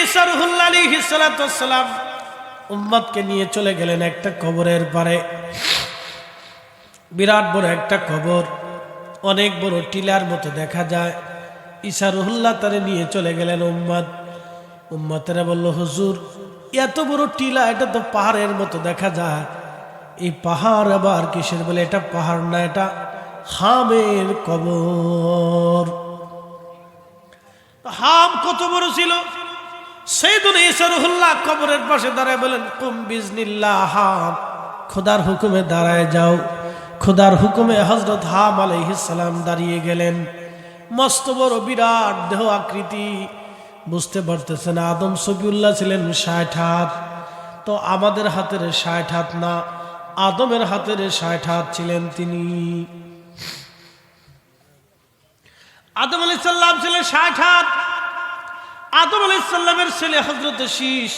ঈসা রূহুল্লাহ আলাইহিস সালাতু ওয়াস সালাম উম্মতকে নিয়ে চলে গেলেন একটা কবরের পারে। বিরাট বড় একটা কবর, অনেক বড় টিলার মতো দেখা যায়। ঈসা রূহুল্লাহ তারে নিয়ে চলে গেলেন। উম্মতেরা বলল, হুজুর এত বড় টিলা, এটা তো পাহাড়ের মতো দেখা যায়, এই পাহাড় আবার কিসের? বলে এটা পাহাড় না, এটা হামের কবর। হাম কত বড় ছিল! সাইয়েদুনা ঈসা রূহুল্লাহ কবরের পাশে দাঁড়ায় বলেন, কুম বিজনিল্লাহ হাম, খোদার হুকুমে দাঁড়ায় যাও। খোদার হুকুমে হযরত হাম আলাইহিস সালাম দাঁড়িয়ে গেলেন। মস্ত বড় বিরাট দেহ আকৃতি, বুঝতে পারতেছেন আদম সফিউল্লাহ ছিলেন ৬০ হাত, তো আমাদের হাতের ৬০ হাত না, আদমের হাতের ৬০ হাত ছিলেন তিনি। আদম আলাইহিস সালাম ছিলেন ৬০ হাত। আদম আলাইহিস সালামের ছেলে হযরত শীশ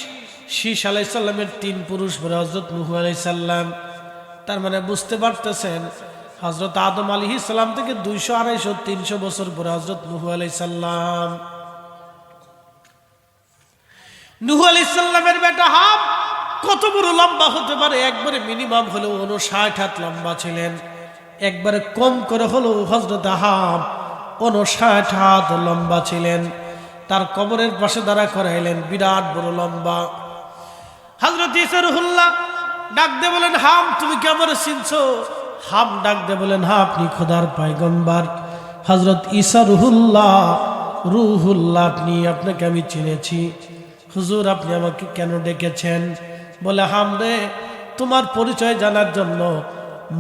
আলাইহিস সালামের ৩ পুরুষ পরে হযরত নূহ আলাইহিস সালাম। তার মানে বুঝতে পারতেছেন হযরত আদম আলাইহিস সালাম থেকে ২০০, ২৫০, ৩০০ বছর পরে হযরত নূহ আলাইহিস সালাম। নূহ আলাইহিস সালামের বেটা হাম কত বড় লম্বা হতে পারে? একবারে মিনিমাম হলেও ৫৯ হাত লম্বা ছিলেন, একবারে কম করে হলেও হযরত হাম ৫৯ হাত লম্বা ছিলেন। তার কবরের পাশে দাঁড়া করাইলেন, বিরাট বড় লম্বা। হযরত ঈসা রূহুল্লাহ ডাক দিয়ে বলেন, হাম তুমি কি আমারে চিনছো? হাম ডাক দিয়ে বলেন, হ্যাঁ আপনি খোদার পয়গম্বর হযরত ঈসা রূহুল্লাহ। আপনাকে আমি চিনেছি। হুজুর আপনি আমাকে কেন ডেকেছেন? বলে, হাম রে, তোমার পরিচয় জানার জন্য,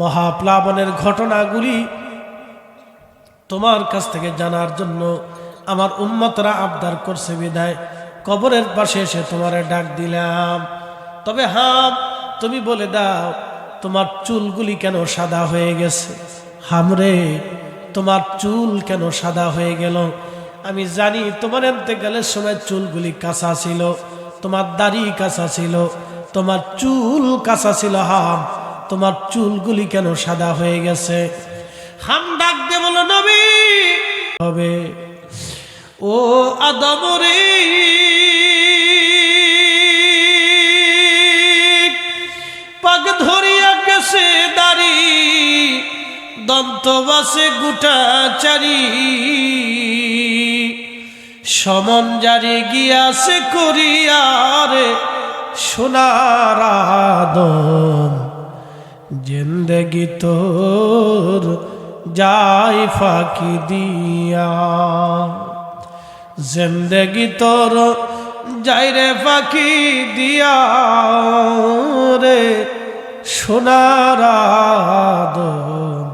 মহাপ্লাবনের ঘটনাগুলি তোমার কাছ থেকে জানার জন্য আমার উম্মতরা আবদার করছে বিদায় কবরের পাশে এসে তোমারে ডাক দিলাম। তবে হাম তুমি বলে দাও, তোমার চুলগুলি কেন সাদা হয়ে গেছে? হামরে, তোমার চুল কেন সাদা হয়ে গেল? আমি জানি তোমার ইন্তেকালের সময় চুলগুলি কাঁচা ছিল, তোমার দাড়ি কাঁচা ছিল, তোমার চুল কাঁচা ছিল। হাম, তোমার চুলগুলি কেন সাদা হয়ে গেছে? হাম ডাক দে বলো, নবী হবে ও আদম রে, পাক ধরিয়া গেছে দাড়ি, দন্ত বাসে গুটা চারি, সমন জারি গিয়াছে করিয়ারে সোনার আদম, জিন্দেগি তোর যাই ফাঁকি দিয়া, জিন্দেগি তোর যাই রে ফাঁকি দিয়া রে সোনার আদম,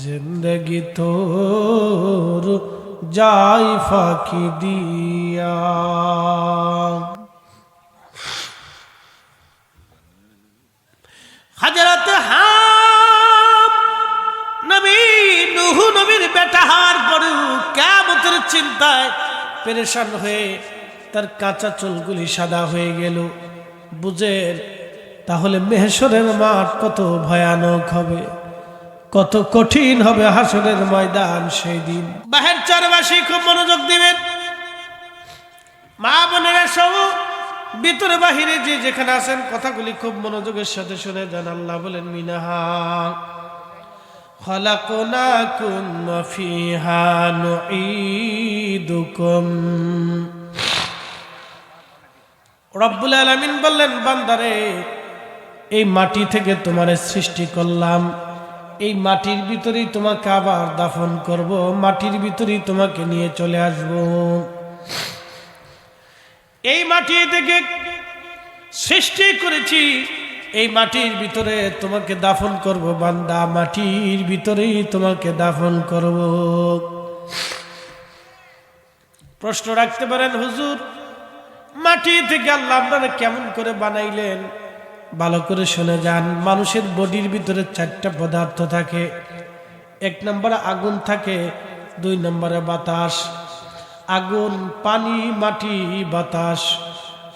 জিন্দেগি তোর যাই ফাঁকি দিয়া। হযরত হাম নবী নূহ নবীর বেটা হওয়ার পরেও কিয়ামতের চিন্তায় পেরেশান হয়ে তার কাঁচা চুলগুলি সাদা হয়ে গেল। বুঝের তাহলে মেহশরের মাঠ কত ভয়ানক হবে, কত কঠিন হবে হাসরের ময়দান সেই দিন। বাহির চরবাসী খুব মনোযোগ দিবেন, মা বোনেরা সব ভিতরে বাহিরে যে যেখানে আছেন কথাগুলি খুব মনোযোগের সাথে শুনে যান। আল্লাহ বলেন, মিনাহা খালাকনাকুম ওয়া ফিহা নুঈদুকুম। রব্বুল আলামিন বললেন, বান্দারে এই মাটি থেকে তোমারে সৃষ্টি করলাম, এই মাটির ভিতরেই তোমাকে আবার দাফন করব, মাটির ভিতরেই তোমাকে নিয়ে চলে আসব। এই মাটি থেকে সৃষ্টি করেছি, এই মাটির ভিতরে তোমাকে দাফন করব বান্দা, মাটির ভিতরেই তোমাকে দাফন করব। প্রশ্ন রাখতে পারেন, হুজুর মাটি থেকে আল্লাহ আপনারা কেমন করে বানাইলেন? ভালো করে শুনে যান। মানুষের বডির ভিতরে 4টা পদার্থ থাকে। 1 নম্বরে আগুন থাকে, 2 নম্বরে বাতাস। আগুন, পানি, মাটি, বাতাস।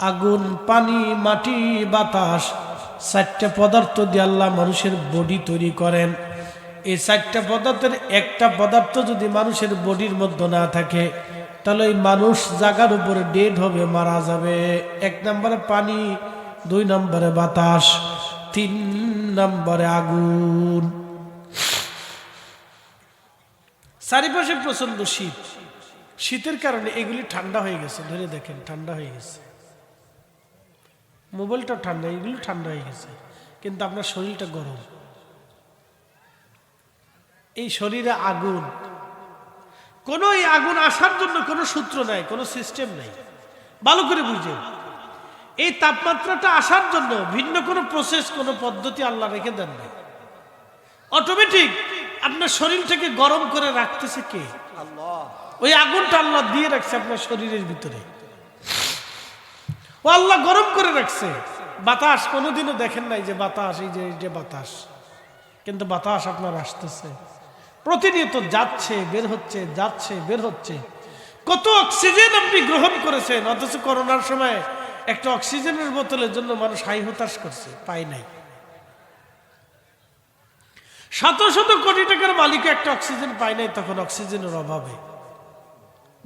আগুন, পানি, মাটি, বাতাস, 4টা পদার্থ দিয়ে আল্লাহ মানুষের বডি তৈরি করেন। এই 4টা পদার্থের একটা পদার্থ যদি মানুষের বডির মধ্যে না থাকে তাহলে এই মানুষ জায়গার উপরে ডেড হবে, মারা যাবে। 1 নম্বরে পানি, 2 নম্বরে বাতাস, 3 নম্বরে আগুন। চারিপাশে প্রচন্ড শীত, শীতের কারণে এগুলি ঠান্ডা হয়ে গেছে। ধরে দেখেন ঠান্ডা হয়ে গেছে, মোবাইলটা ঠান্ডা, এগুলি ঠান্ডা হয়ে গেছে, কিন্তু আপনার শরীরটা গরম। এই শরীরে আগুন, কোন এই আগুন আসার জন্য কোনো সূত্র নাই, কোনো সিস্টেম নাই। ভালো করে বুঝেন, এই তাপমাত্রাটা আসার জন্য ভিন্ন কোনো প্রসেস, কোনো পদ্ধতি আল্লাহ রেখে দেন নাই। অটোমেটিক আপনার শরীরটাকে গরম করে রাখতেছে কে? আল্লাহ। ওই আগুনটা আল্লাহ দিয়ে রাখছে আপনার শরীরের ভিতরে, ও আল্লাহ গরম করে রাখছে। বাতাস কোনোদিনও দেখেন নাই যে বাতাস, এই যে বাতাস, কিন্তু বাতাস আপনার আসতেছে প্রতিনিয়ত, যাচ্ছে বের হচ্ছে, যাচ্ছে বের হচ্ছে। কত অক্সিজেন আপনি গ্রহণ করেছেন, অথচ করোনার সময় একটা অক্সিজেনের বোতলের জন্য মানুষ হাই হতাশ করছে, পাই নাই। শত শত কোটি টাকার মালিক একটা অক্সিজেন পায় নাই, তখন অক্সিজেনের অভাবে।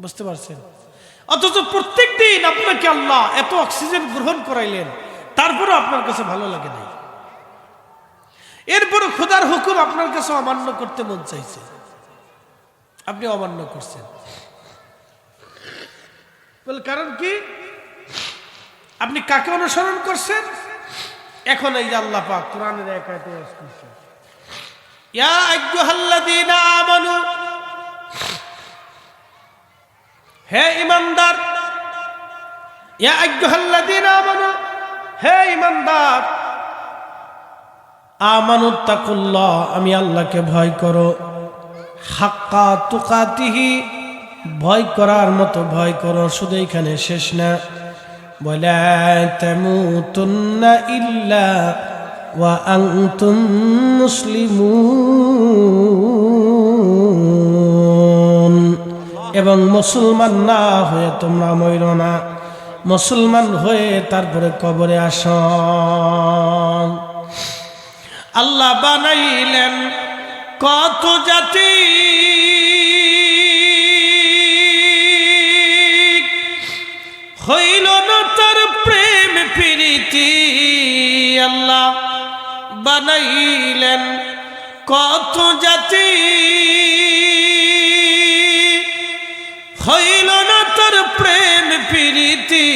বুঝতে পারছেন? অথচ প্রত্যেক দিন আপনাকে আল্লাহ এত অক্সিজেন গ্রহণ করাইলেন, তারপরও আপনার কাছে ভালো লাগে নাই। এরপরও খোদার হুকুম আপনার কাছে অমান্য করতে মন চাইছে, আপনি অমান্য করছেন। কারণ কি? আপনি কাকে অনুসরণ করছেন? এখন এই যে আল্লাহ পাক কোরআনের এক আয়াতে বলছেন, ইয়া আইয়ুহাল্লাযীনা আমানু, হে ঈমানদার, ইয়া আইয়ুহাল্লাযীনা আমানু, হে ঈমানদার, আমানুত্তাকুল্লাহ, আমি আল্লাহকে ভয় করো, হাক্কা তুকাতিহি, ভয় করার মতো ভয় করো। শুধু এখানে শেষ না, ওয়ালা তামুতুন্না ইল্লা ওয়া আনতুম মুসলিমুন, এবং মুসলমান না হয়ে তোমরা মরো না, মুসলমান হয়ে তারপরে কবরে আসো। আল্লাহ বানাইলেন কত জাতি, হইল না তার প্রেম প্রীতি। আল্লাহ বানাইলেন কত জাতি, হইল না তার প্রেম প্রীতি।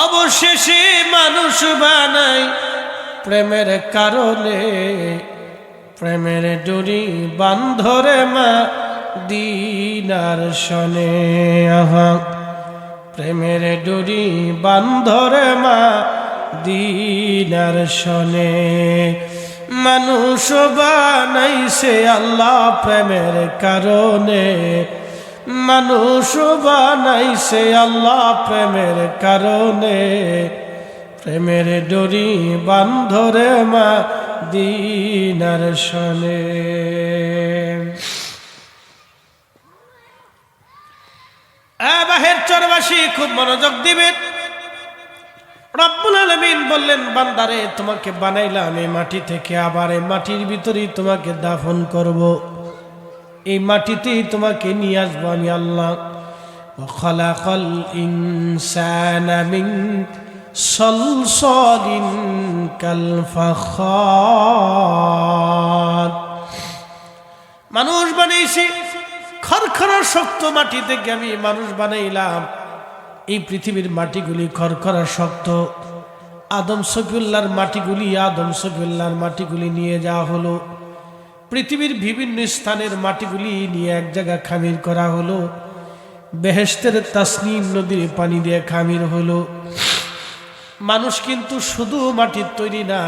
অবশেষে মানুষ বানাই প্রেমের কারণে, প্রেমের ডুরি বান্ধরে মদিনার শনে। আহা, প্রেমের ডুরি বান্ধরে মদিনার শনে। মানুষ বানাইছে আল্লাহ প্রেমের কারণে, মানুষ বানাইছে আল্লাহ প্রেমের কারণে। প্রেমের ডোরি বান্ধরে মদিনার শনে। বাহের চরবাসী খুব মনোযোগ দিবেন। রব্বুল আলামিন বললেন, বান্দারে তোমাকে বানাইলাম এই মাটি থেকে, আবার এই মাটির ভিতরেই তোমাকে দাফন করব, এই মাটিতেই তোমাকে নিয়ে আসবো আমি আল্লাহ। খালাকাল ইনসানা মিন সলসলিন কাল ফাখার, মানুষ বানাইছি খরখরা শক্ত মাটি থেকে আমি মানুষ বানাইলাম। এই পৃথিবীর মাটিগুলি খরখরা শক্ত। আদম সফিউল্লাহর মাটিগুলি নিয়ে যাওয়া হলো, পৃথিবীর বিভিন্ন স্থানের মাটিগুলি নিয়ে এক জায়গা খামির করা হলো, বেহেশতের তাসনিম নদীর পানি দিয়ে খামির হলো। মানুষ কিন্তু শুধু মাটির তৈরি না,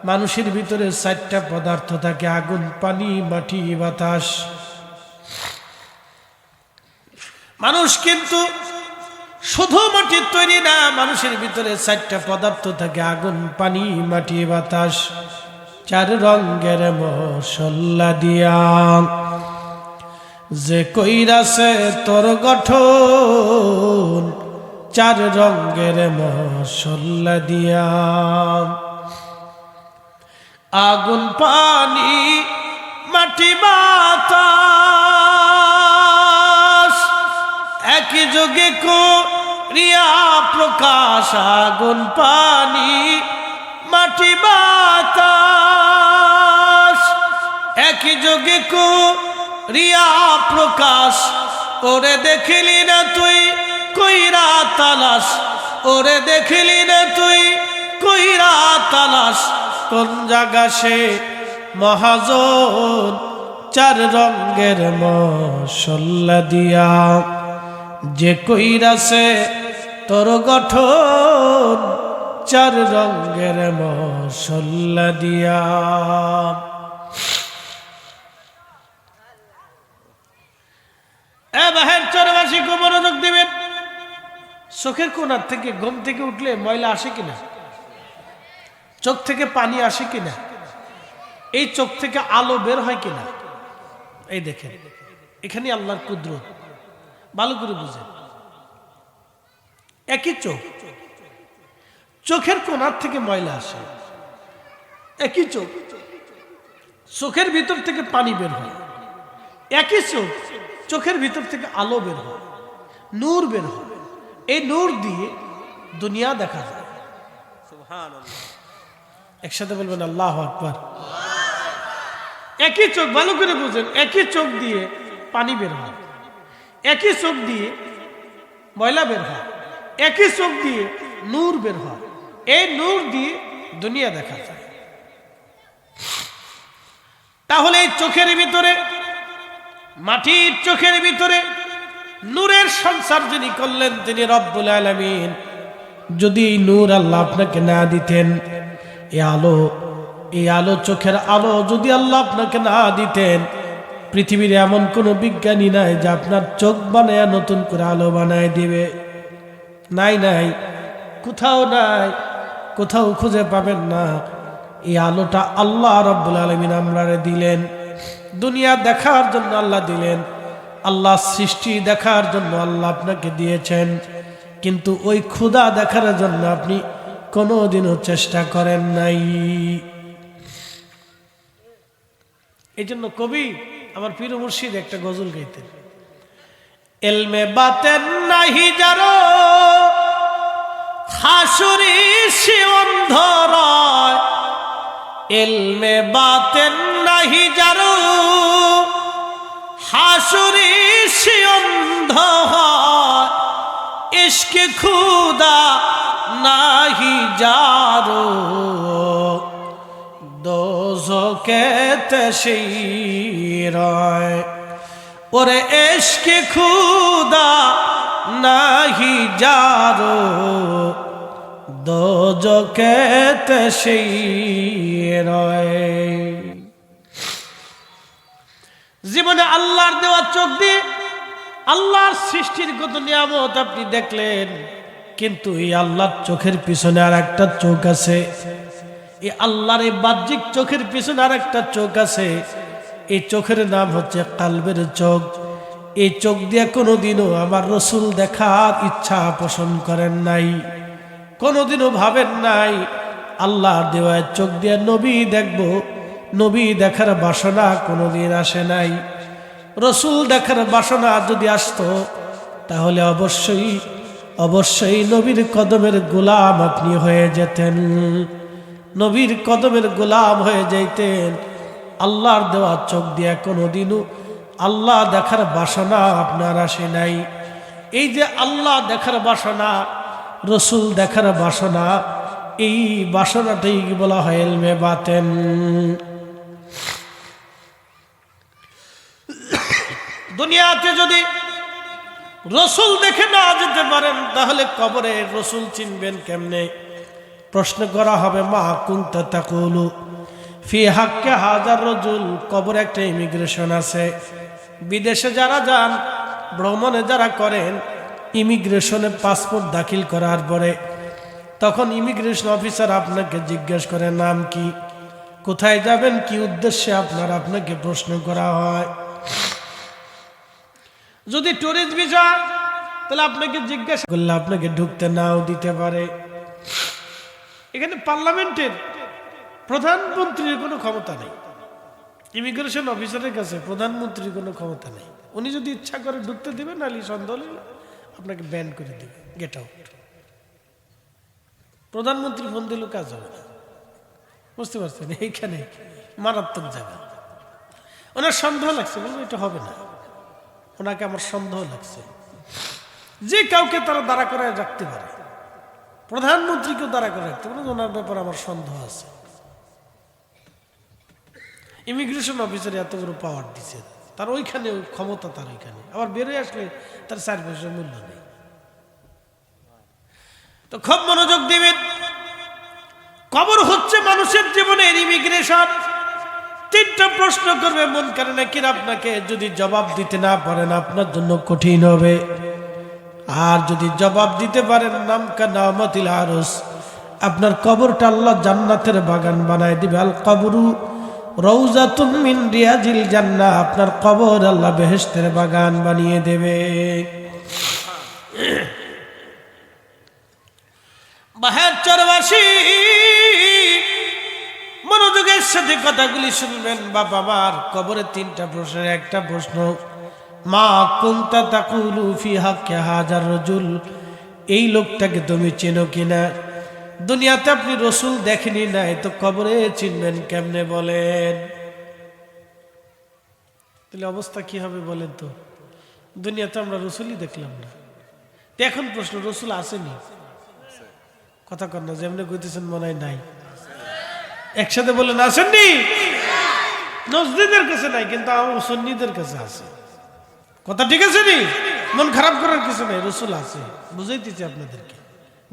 মানুষের ভিতরে 4টা পদার্থ থাকে, আগুন, পানি, মাটি, বাতাস। মানুষ কিন্তু শুধু মাটির তৈরি না, মানুষের ভিতরে 4টা পদার্থ থাকে, আগুন, পানি, মাটি, বাতাস। 4 রঙের মশলা দিয়া যে কইরাছে তোর গঠন, 4 রঙের মশলা দিয়া। আগুন, পানি, মাটি, বাতাস, একই যোগে করিয়া প্রকাশ আগুন পানি মাটি বাতাস, একই যোগে করিয়া প্রকাশ, ওরে দেখিলি না তুই কইরা তালাশ, ওরে দেখিলি না তুই কইরা তালাশ, কোন জায়গা সে মহাজন চার রঙের মশলা দিয়া, যে কইরাছে তোর গঠন চার রঙের মশলা দিয়া। বাহের চরবাসী খুব মনোযোগ দিবেন। চোখের কোণার থেকে ঘুম থেকে উঠলে ময়লা আসে কিনা, চোখ থেকে পানি আসে কিনা, এই চোখ থেকে আলো বের হয় কিনা, এই দেখেন এখানে আল্লাহর কুদরত ভালো করে বুঝেন। একই চোখ, চোখের কোণার থেকে ময়লা আসে, একই চোখ, চোখের ভিতর থেকে পানি বের হয়, একই চোখ, চোখের ভিতর থেকে আলো বের হয়, নূর বের হয়, এই নূর দিয়ে দুনিয়া দেখা যায়। সুবহানাল্লাহ, একসাথে বলবেন আল্লাহু আকবার। একই চোখ, ভালো করে বুঝেন, একই চোখ দিয়ে পানি বের হয়, একই চোখ দিয়ে ময়লা বের হয়, একই চোখ দিয়ে নূর বের হয়, এই নূর দিয়ে দুনিয়া দেখা যায়। তাহলে এই চোখের ভিতরে, মাটির চোখের ভিতরে নূরের সংসার যিনি করলেন তিনি রব্বুল আলামিন। যদি এই নূর আল্লাহ আপনাকে না দিতেন, এই আলো চোখের আলো যদি আল্লাহ আপনাকে না দিতেন, পৃথিবীর এমন কোনো বিজ্ঞানী নাই যে আপনার চোখ বানায় নতুন করে আলো বানায় দিবে। নাই, নাই, কোথাও নাই, কোথাও খুঁজে পাবেন না। এই আলোটা আল্লাহ রব্বুল আলামিন আমরারে দিলেন, দুনিয়া দেখার জন্য আল্লাহ দিলেন, আল্লাহ সৃষ্টি দেখার জন্য আল্লাহ আপনাকে দিয়েছেন, কিন্তু ওই ক্ষুধা দেখার জন্য আপনি কোনোদিনও চেষ্টা করেন নাই। এই জন্য কবি আমার পীর মুর্শিদ একটা গজল গাইতেন, এলমে বাতেন নাহি যারো হাসুরি সে অন্ধ রয়, এলমে বাতেন নাহি যারো হাসুরি সে অন্ধ হয়, ইশকে খুদা নাহি যারো দোজখেতে সেই রয়, ওরে ইশকে খুদা নাহি যারো দোজখেতে সেই রয়। জীবনে আল্লাহর দেওয়া চোখ দিয়ে আল্লাহর সৃষ্টির কত নিয়ামত আপনি দেখলেন, কিন্তু এই আল্লাহর চোখের পিছনে আর একটা চোখ আছে। এই আল্লাহর এই বাহ্যিক চোখের পিছনে আর একটা চোখ আছে। এই চোখের নাম হচ্ছে কালবের চোখ। এই চোখ দিয়ে কোনোদিনও আমার রসুল দেখার ইচ্ছা পোষণ করেন নাই, কোনোদিনও ভাবেন নাই আল্লাহর দেওয়া চোখ দিয়ে নবী দেখব। নবী দেখার বাসনা কোনোদিন আসে নাই। রসুল দেখার বাসনা যদি আসতো তাহলে অবশ্যই অবশ্যই নবীর কদমের গোলাম আপনি হয়ে যেতেন, নবীর কদমের গোলাম হয়ে যেতেন। আল্লাহর দেওয়া চোখ দিয়ে কোনোদিনও আল্লাহ দেখার বাসনা আপনার আসে নাই। এই যে আল্লাহ দেখার বাসনা, রসুল দেখার বাসনা, এই বাসনাটাই বলা হয় ইলমে বাতেন। দুনিয়াতে যদি রসুল দেখে না যেতে পারেন তাহলে কবরে রসুল চিনবেন কেমনে? প্রশ্ন করা হবে, মা কুনতা তাকুলু ফি হাক্কে হাজার রজুল। কবরে একটা ইমিগ্রেশন আছে। বিদেশে যারা যান, ভ্রমণে যারা করেন, ইমিগ্রেশনে পাসপোর্ট দাখিল করার পরে তখন ইমিগ্রেশন অফিসার আপনাকে জিজ্ঞেস করে নাম কি, কোথায় যাবেন, কি উদ্দেশ্যে আপনাকে প্রশ্ন করা হয়। যদি ট্যুরিস্ট ভিসা, তাহলে আপনাকে জিজ্ঞাসা করলে আপনাকে ঢুকতে নাও দিতে পারে। এখানে পার্লামেন্টের প্রধানমন্ত্রীর কোনো ক্ষমতা নেই, ইমিগ্রেশন অফিসারের কাছে প্রধানমন্ত্রীর কোনো ক্ষমতা নেই। উনি যদি ইচ্ছা করে ঢুকতে দেবেন, নাহলে সন্দেহ আপনাকে ব্যান করে দেবে, গেট আউট। প্রধানমন্ত্রী ফোন দিলেও কাজ হবে না, বুঝতে পারছেন? এইখানে মারাত্মক জায়গা। ওনার সন্দেহ লাগছে, বলবো এটা হবে না, ওনাকে আমার সন্দেহ লাগছে। যে কাউকে তারা দাঁড়া করে রাখতে পারে, প্রধানমন্ত্রীকেও দাঁড়া করে রাখতে পারে, ওনার ব্যাপারে আমার সন্দেহ আছে। ইমিগ্রেশন অফিসার এত বড় পাওয়ার দিচ্ছে, তার ওইখানে ক্ষমতা, তার ওইখানে আবার বেরোয় আসলে তার 4 পয়সার মূল্য নেই। তো খুব মনোযোগ দিবেন, কবর হচ্ছে মানুষের জীবনের ইমিগ্রেশন। 3টা প্রশ্ন করবে মুনকার নাকির আপনাকে, যদি জবাব দিতে না পারেন আপনার জন্য কঠিন হবে, আর যদি জবাব দিতে পারেন নামকা নামাতিল আরস, আপনার কবরটা আল্লাহ জান্নাতের বাগান বানায় দিবে। আল কবরু রওজাতুম মিন রিয়াজিল জান্নাহ, আপনার কবর আল্লাহ বেহেশতের বাগান বানিয়ে দেবে। বাহের চরবাসী মনোযোগের সাথে কথাগুলি শুনবেন। বাবা আমার কবরে 3টা প্রশ্নের একটা প্রশ্ন, মা কুনতা তাকুলু ফি হাক্কি হাজার রাজুল, এই লোকটাকে তুমি চেনো কিনা? দুনিয়াতে আপনি রসুল দেখেনি নাই, তো কবরে চিনবেন কেমনে বলেন? তাহলে অবস্থা কি হবে বলেন তো? দুনিয়াতে আমরা রসুলই দেখলাম না, এখন প্রশ্ন রসুল আসেনি? কথা কর না, যেমনি কইতেছেন মনে হয় নাই। একসাথে বলেন আসেননি। নজদিদের কাছে নাই, কিন্তু আমার সুন্নিদের কাছে আছে। কথা ঠিক আছে নি? মন খারাপ করার কিছু নাই, রসুল আছে, বুঝাইতেছি আপনাদেরকে।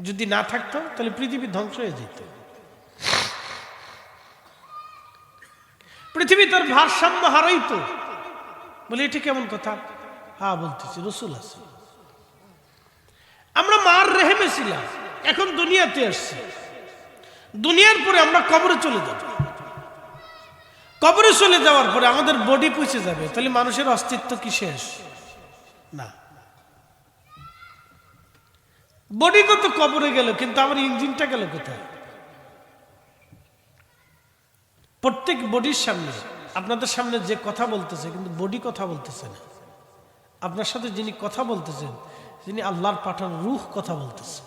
যদি না থাকতো তাহলে পৃথিবী ধ্বংস হয়ে যেত। পৃথিবী তার ভারসাম্য হারাইতো। বলে এটা কেমন কথা? হ্যাঁ বলতেছি, রসুল আছে। আমরা মার রেহেমে ছিলাম, এখন দুনিয়াতে আসছি। দুনিয়ার পরে আমরা কবরে চলে যাব। কবরে চলে যাওয়ার পরে আমাদের বডি পচে যাবে, তাহলে মানুষের অস্তিত্ব কি শেষ? না। বডি তো কবরে গেল, কিন্তু আমার ইঞ্জিনটা গেল কোথায়? প্রত্যেক বডির সামনে, আপনাদের সামনে যে কথা বলতেছে, কিন্তু বডি কথা বলতেছে না। আপনার সাথে যিনি কথা বলতেছেন, যিনি আল্লাহর পাঠানো রূহ কথা বলতেছে।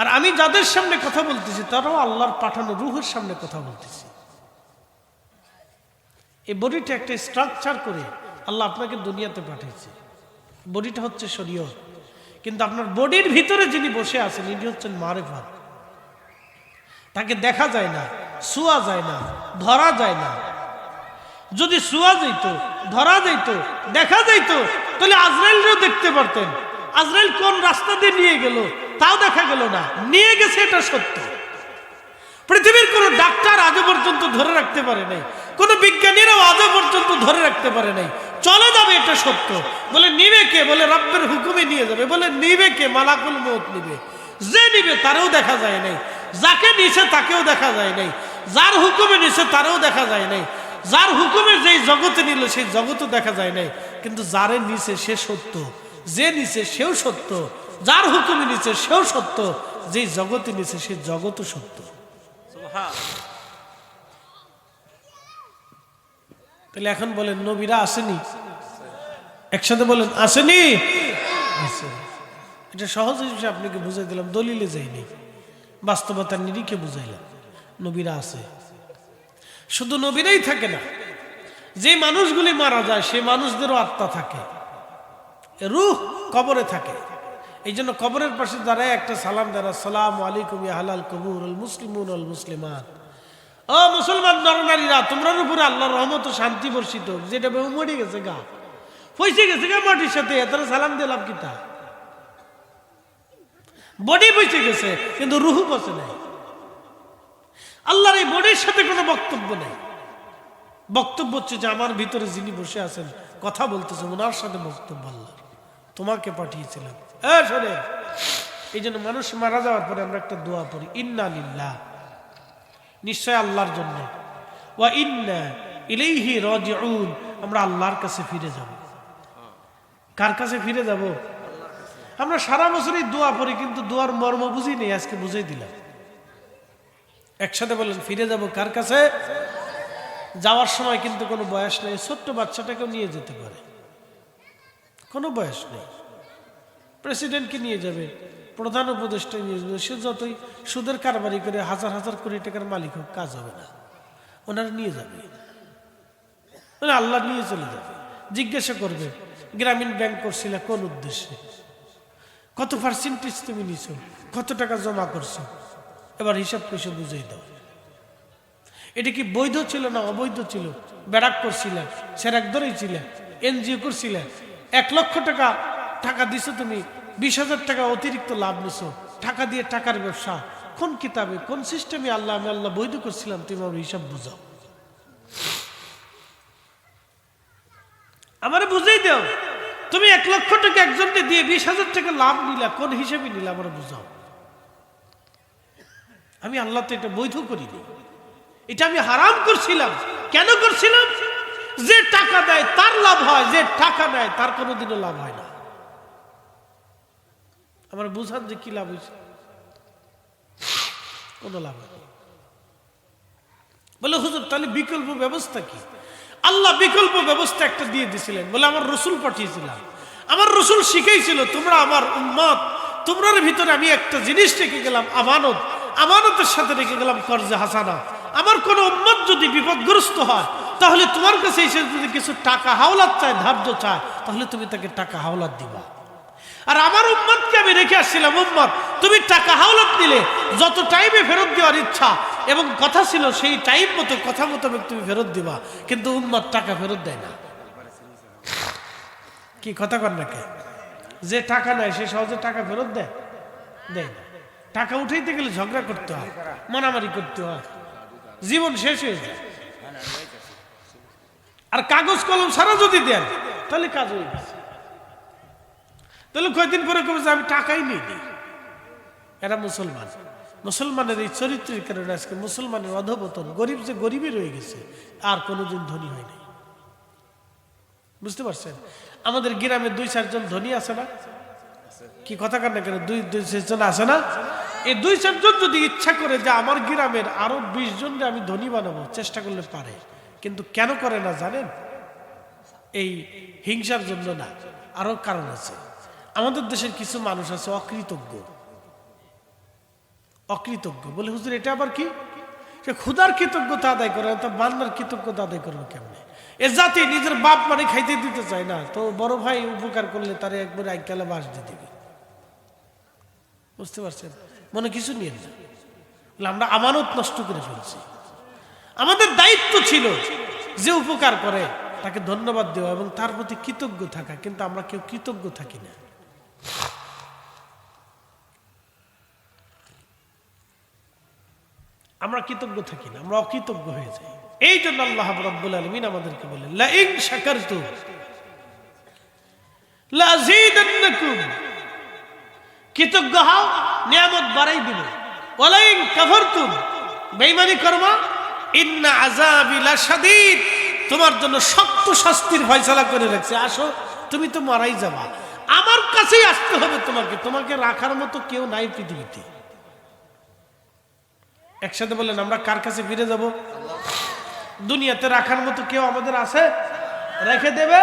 আর আমি যাদের সামনে কথা বলতেছি তারাও আল্লাহর পাঠানো রূহের সামনে কথা বলতেছি। এই বডিটা একটা স্ট্রাকচার করে আল্লাহ আপনাকে দুনিয়াতে পাঠিয়েছে। বডিটা হচ্ছে শরীয়ত, কিন্তু আপনার বডির ভিতরে যিনি বসে আছেন ইনি হচ্ছেন মারেফাত। তাকে দেখা যায় না, ছোঁয়া যায় না, ধরা যায় না। যদি ছোঁয়া যাইত, ধরা যাইত, দেখা যাইত, তাহলে আজরাইলও দেখতে পারতেন। আজরাইল কোন রাস্তা দিয়ে নিয়ে গেল তাও দেখা গেল না, নিয়ে গেছে এটা সত্য। পৃথিবীর কোন ডাক্তার আজও পর্যন্ত ধরে রাখতে পারে নাই, কোন বিজ্ঞানীরাও আজও পর্যন্ত ধরে রাখতে পারে নাই। চলে যাবে এটা সত্য। বলে নিবে কে? বলে রব্বের হুকুমে নিয়ে যাবে। বলে নিবে কে? মালাকুল মউত নিবে। যে নিবে তারও দেখা যায় নাই, যাকে নিছে তাকেও দেখা যায় নাই, যার হুকুমে নিছে তারও দেখা যায় নাই, যার হুকুমে যেই জগতে নিল সেই জগতও দেখা যায় নাই। কিন্তু যারে নিছে সে সত্য, যে নিছে সেও সত্য, যার হুকুমে নিছে সেও সত্য, যেই জগতে নিছে সেই জগতও সত্য। তাহলে এখন বলেন নবীরা আসেনি? একসাথে বলেন আসেনি? এটা সহজ হিসেবে আপনাকে বুঝাই দিলাম, দলিলে যাইনি, বাস্তবতার নিরিখে বুঝাইলাম। নবীরা আছে। শুধু নবীরাই থাকে না, যে মানুষগুলি মারা যায় সেই মানুষদেরও আত্মা থাকে, রূহ কবরে থাকে। এই জন্য কবরের পাশে দাঁড়ায় একটা সালাম দেয়, আসসালামু আলাইকুম ইয়া আহলাল কবুর আল মুসলিমুন আল মুসলিমাত। ও মুসলমান নরনারীরা, তোমরার উপরে আল্লাহর রহমত ও শান্তি বর্ষিত হোক। যেটা মরে গেছে গা, পয়সে গেছে গা মাটির সাথে, তারা সালাম দিলাম কিতা? বডি পয়সে গেছে কিন্তু রুহু বসে নাই। আল্লাহর এই বডির সাথে কোনো বক্তব্য নেই। বক্তব্য হচ্ছে যে আমার ভিতরে যিনি বসে আছেন কথা বলতেছে, ওনার সাথে বক্তব্য আল্লাহর। তোমাকে পাঠিয়েছিলাম। এই জন্য মানুষ মারা যাওয়ার পরে আমরা একটা দোয়া পড়ি, ইন্না লিল্লাহ, নিশ্চয় আল্লাহর জন্য, ওয়া ইন্না ইলাইহি রাজিউন, আমরা আল্লাহর কাছে ফিরে যাব। কার কাছে ফিরে যাব? আমরা সারা বছরই দোয়া পড়ি, কিন্তু দোয়ার মর্ম বুঝি নেই। আজকে বুঝাই দিলাম। একসাথে বলেন, ফিরে যাব কার কাছে? যাওয়ার সময় কিন্তু কোনো বয়স নেই, ছোট্ট বাচ্চাটাকেও নিয়ে যেতে পারে। কোনো বয়স নেই। প্রেসিডেন্টকে নিয়ে যাবে, প্রধান উপদেষ্টা নিয়ে যাবে, সে যতই সুদের কারবারি করে হাজার হাজার কোটি টাকার মালিক হোক, কাজ হবে না। ওনারা নিয়ে যাবে, মানে আল্লাহ নিয়ে চলে যাবে। জিজ্ঞাসা করবে গ্রামীণ ব্যাংক করছিল কোন উদ্দেশ্যে, কত পার্সেন্টেজ তুমি নিছো, কত টাকা জমা করছো, এবার হিসাব কইসে বুঝিয়ে দাও। এটা কি বৈধ ছিল না অবৈধ ছিল? ব্যারাক করছিলেন, সেরাক ধরেই ছিলেন, এনজিও করছিলেন, 1 লক্ষ টাকা টাকা দিছো তুমি, 20,000 টাকা অতিরিক্ত লাভ নিছো, টাকা দিয়ে টাকার ব্যবসা, কোন কিতাবে কোন সিস্টেমে আল্লাহ আমি আল্লাহ বৈধ করছিলাম, তুমি আমার হিসাব বুঝাও, আমারে বুঝাই দাও। তুমি 1 লক্ষ টাকা একজনকে দিয়ে 20,000 টাকা লাভ নিলা, কোন হিসেবে নিলা আমার বুঝাও। আমি আল্লাহ তো এটা বৈধ করিনি, এটা আমি হারাম করছিলাম। কেন করছিলাম? যে টাকা দেয় তার লাভ হয়, যে টাকা নেয় তার কোনোদিনও লাভ হয় না। আমার বুঝান যে কি লাভ হয়েছে? কোনো লাভ হয়। বলে হুজুর তাহলে বিকল্প ব্যবস্থা কি? আল্লাহ বিকল্প ব্যবস্থা একটা দিয়ে দিয়েছিলেন, বলে আমার রসুল পাঠিয়েছিলাম, আমার রসুল শিখাইছিল তোমরা আমার উম্মত, তোমরার ভিতরে আমি একটা জিনিস রেখে গেলাম আমানত, আমানতের সাথে রেখে গেলাম কর্জে হাসানা। আমার কোন উম্মত যদি বিপদগ্রস্ত হয়, তাহলে তোমার কাছে এসে যদি কিছু টাকা হাওলাত চায়, ধার্য চায়, তাহলে তুমি তাকে টাকা হাওলাত দিবা। আর আমার উম্মতকে আমি রেখে আসছিলাম, উম্মত তুমি টাকা হাওলাত দিলে যত টাইমে ফেরত দেওয়ার ইচ্ছা এবং কথা ছিল সেই টাইম মতো কথা মোতাবেক তুমি ফেরত দিবা, কিন্তু উম্মত টাকা ফেরত দেয় না। কি কথা কর না কে? যে টাকা নেয় সে সহজে টাকা ফেরত দেয় দেয় না। টাকা উঠাইতে গেলে ঝগড়া করতে হয়, মারামারি করতে হয়, জীবন শেষ হয়ে যায়। আর কাগজ কলম ছাড়া যদি দেন তাহলে কাজ হয়ে গেছে। তাহলে কয়েকদিন পরে কবে যে আমি টাকাই নিই নি। এরা মুসলমান, মুসলমানের এই চরিত্রের কারণে আজকে মুসলমানের অধঃপতন, গরিব যে গরিবই রয়ে গেছে, আর কোনোদিন ধনী হয় নাই। বুঝতে পারছেন? আমাদের গ্রামে 2-4 জন ধনী আছে না? কি কথা কান না কেন? 2-4 জন আছে না? এই 2-4 জন যদি ইচ্ছা করে যে আমার গ্রামের আরো 20 জনকে আমি ধনী বানাবো, চেষ্টা করলে পারে। কিন্তু কেন করে না জানেন? এই হিংসার জন্য না, আরো কারণ আছে। আমাদের দেশের কিছু মানুষ আছে অকৃতজ্ঞ। অকৃতজ্ঞ বলে হুজুর এটা আবার কি? সে ক্ষুধার কৃতজ্ঞতা আদায় করে, তা বান্নার কৃতজ্ঞতা আদায় করবে কেমনে? এ জাতি নিজের বাপ মানে খাইতে দিতে চায় না, তো বড় ভাই উপকার করলে তারে একবার আইকালে বাস দিয়ে দিবে। বুঝতে পারছেন? মনে কিছু নিয়ে না, আমরা আমানত নষ্ট করে ফেলছি। আমাদের দায়িত্ব ছিল যে উপকার করে তাকে ধন্যবাদ দেওয়া এবং তার প্রতি কৃতজ্ঞ থাকা, কিন্তু আমরা কেউ কৃতজ্ঞ থাকি না। আমরা কৃতজ্ঞ থাকি না, আমরা অকৃতজ্ঞ হয়ে যাই। এই জন্য আল্লাহ রাব্বুল আলামিন আমাদেরকে বলেন লা ইন শাকারতুম লা আযীদান্নাকুম, কৃতজ্ঞ হও নিয়ামত বাড়াই দিব। ওয়া লা ইন কাফারতুম, বেঈমানি করবা, ইন্না আযাবি লাশাদীদ, তোমার জন্য শক্ত শাস্তির ফয়সালা করে রাখছে। আসো, তুমি তো মারাই যাবা, আমার কাছেই আসতে হবে তোমাকে, তোমাকে রাখার মতো কেউ নাই পৃথিবীতে। একসাথে বলেন আমরা কার কাছে ফিরে যাব? দুনিয়াতে রাখার মতো কেউ আমাদের আছে? রেখে দেবে।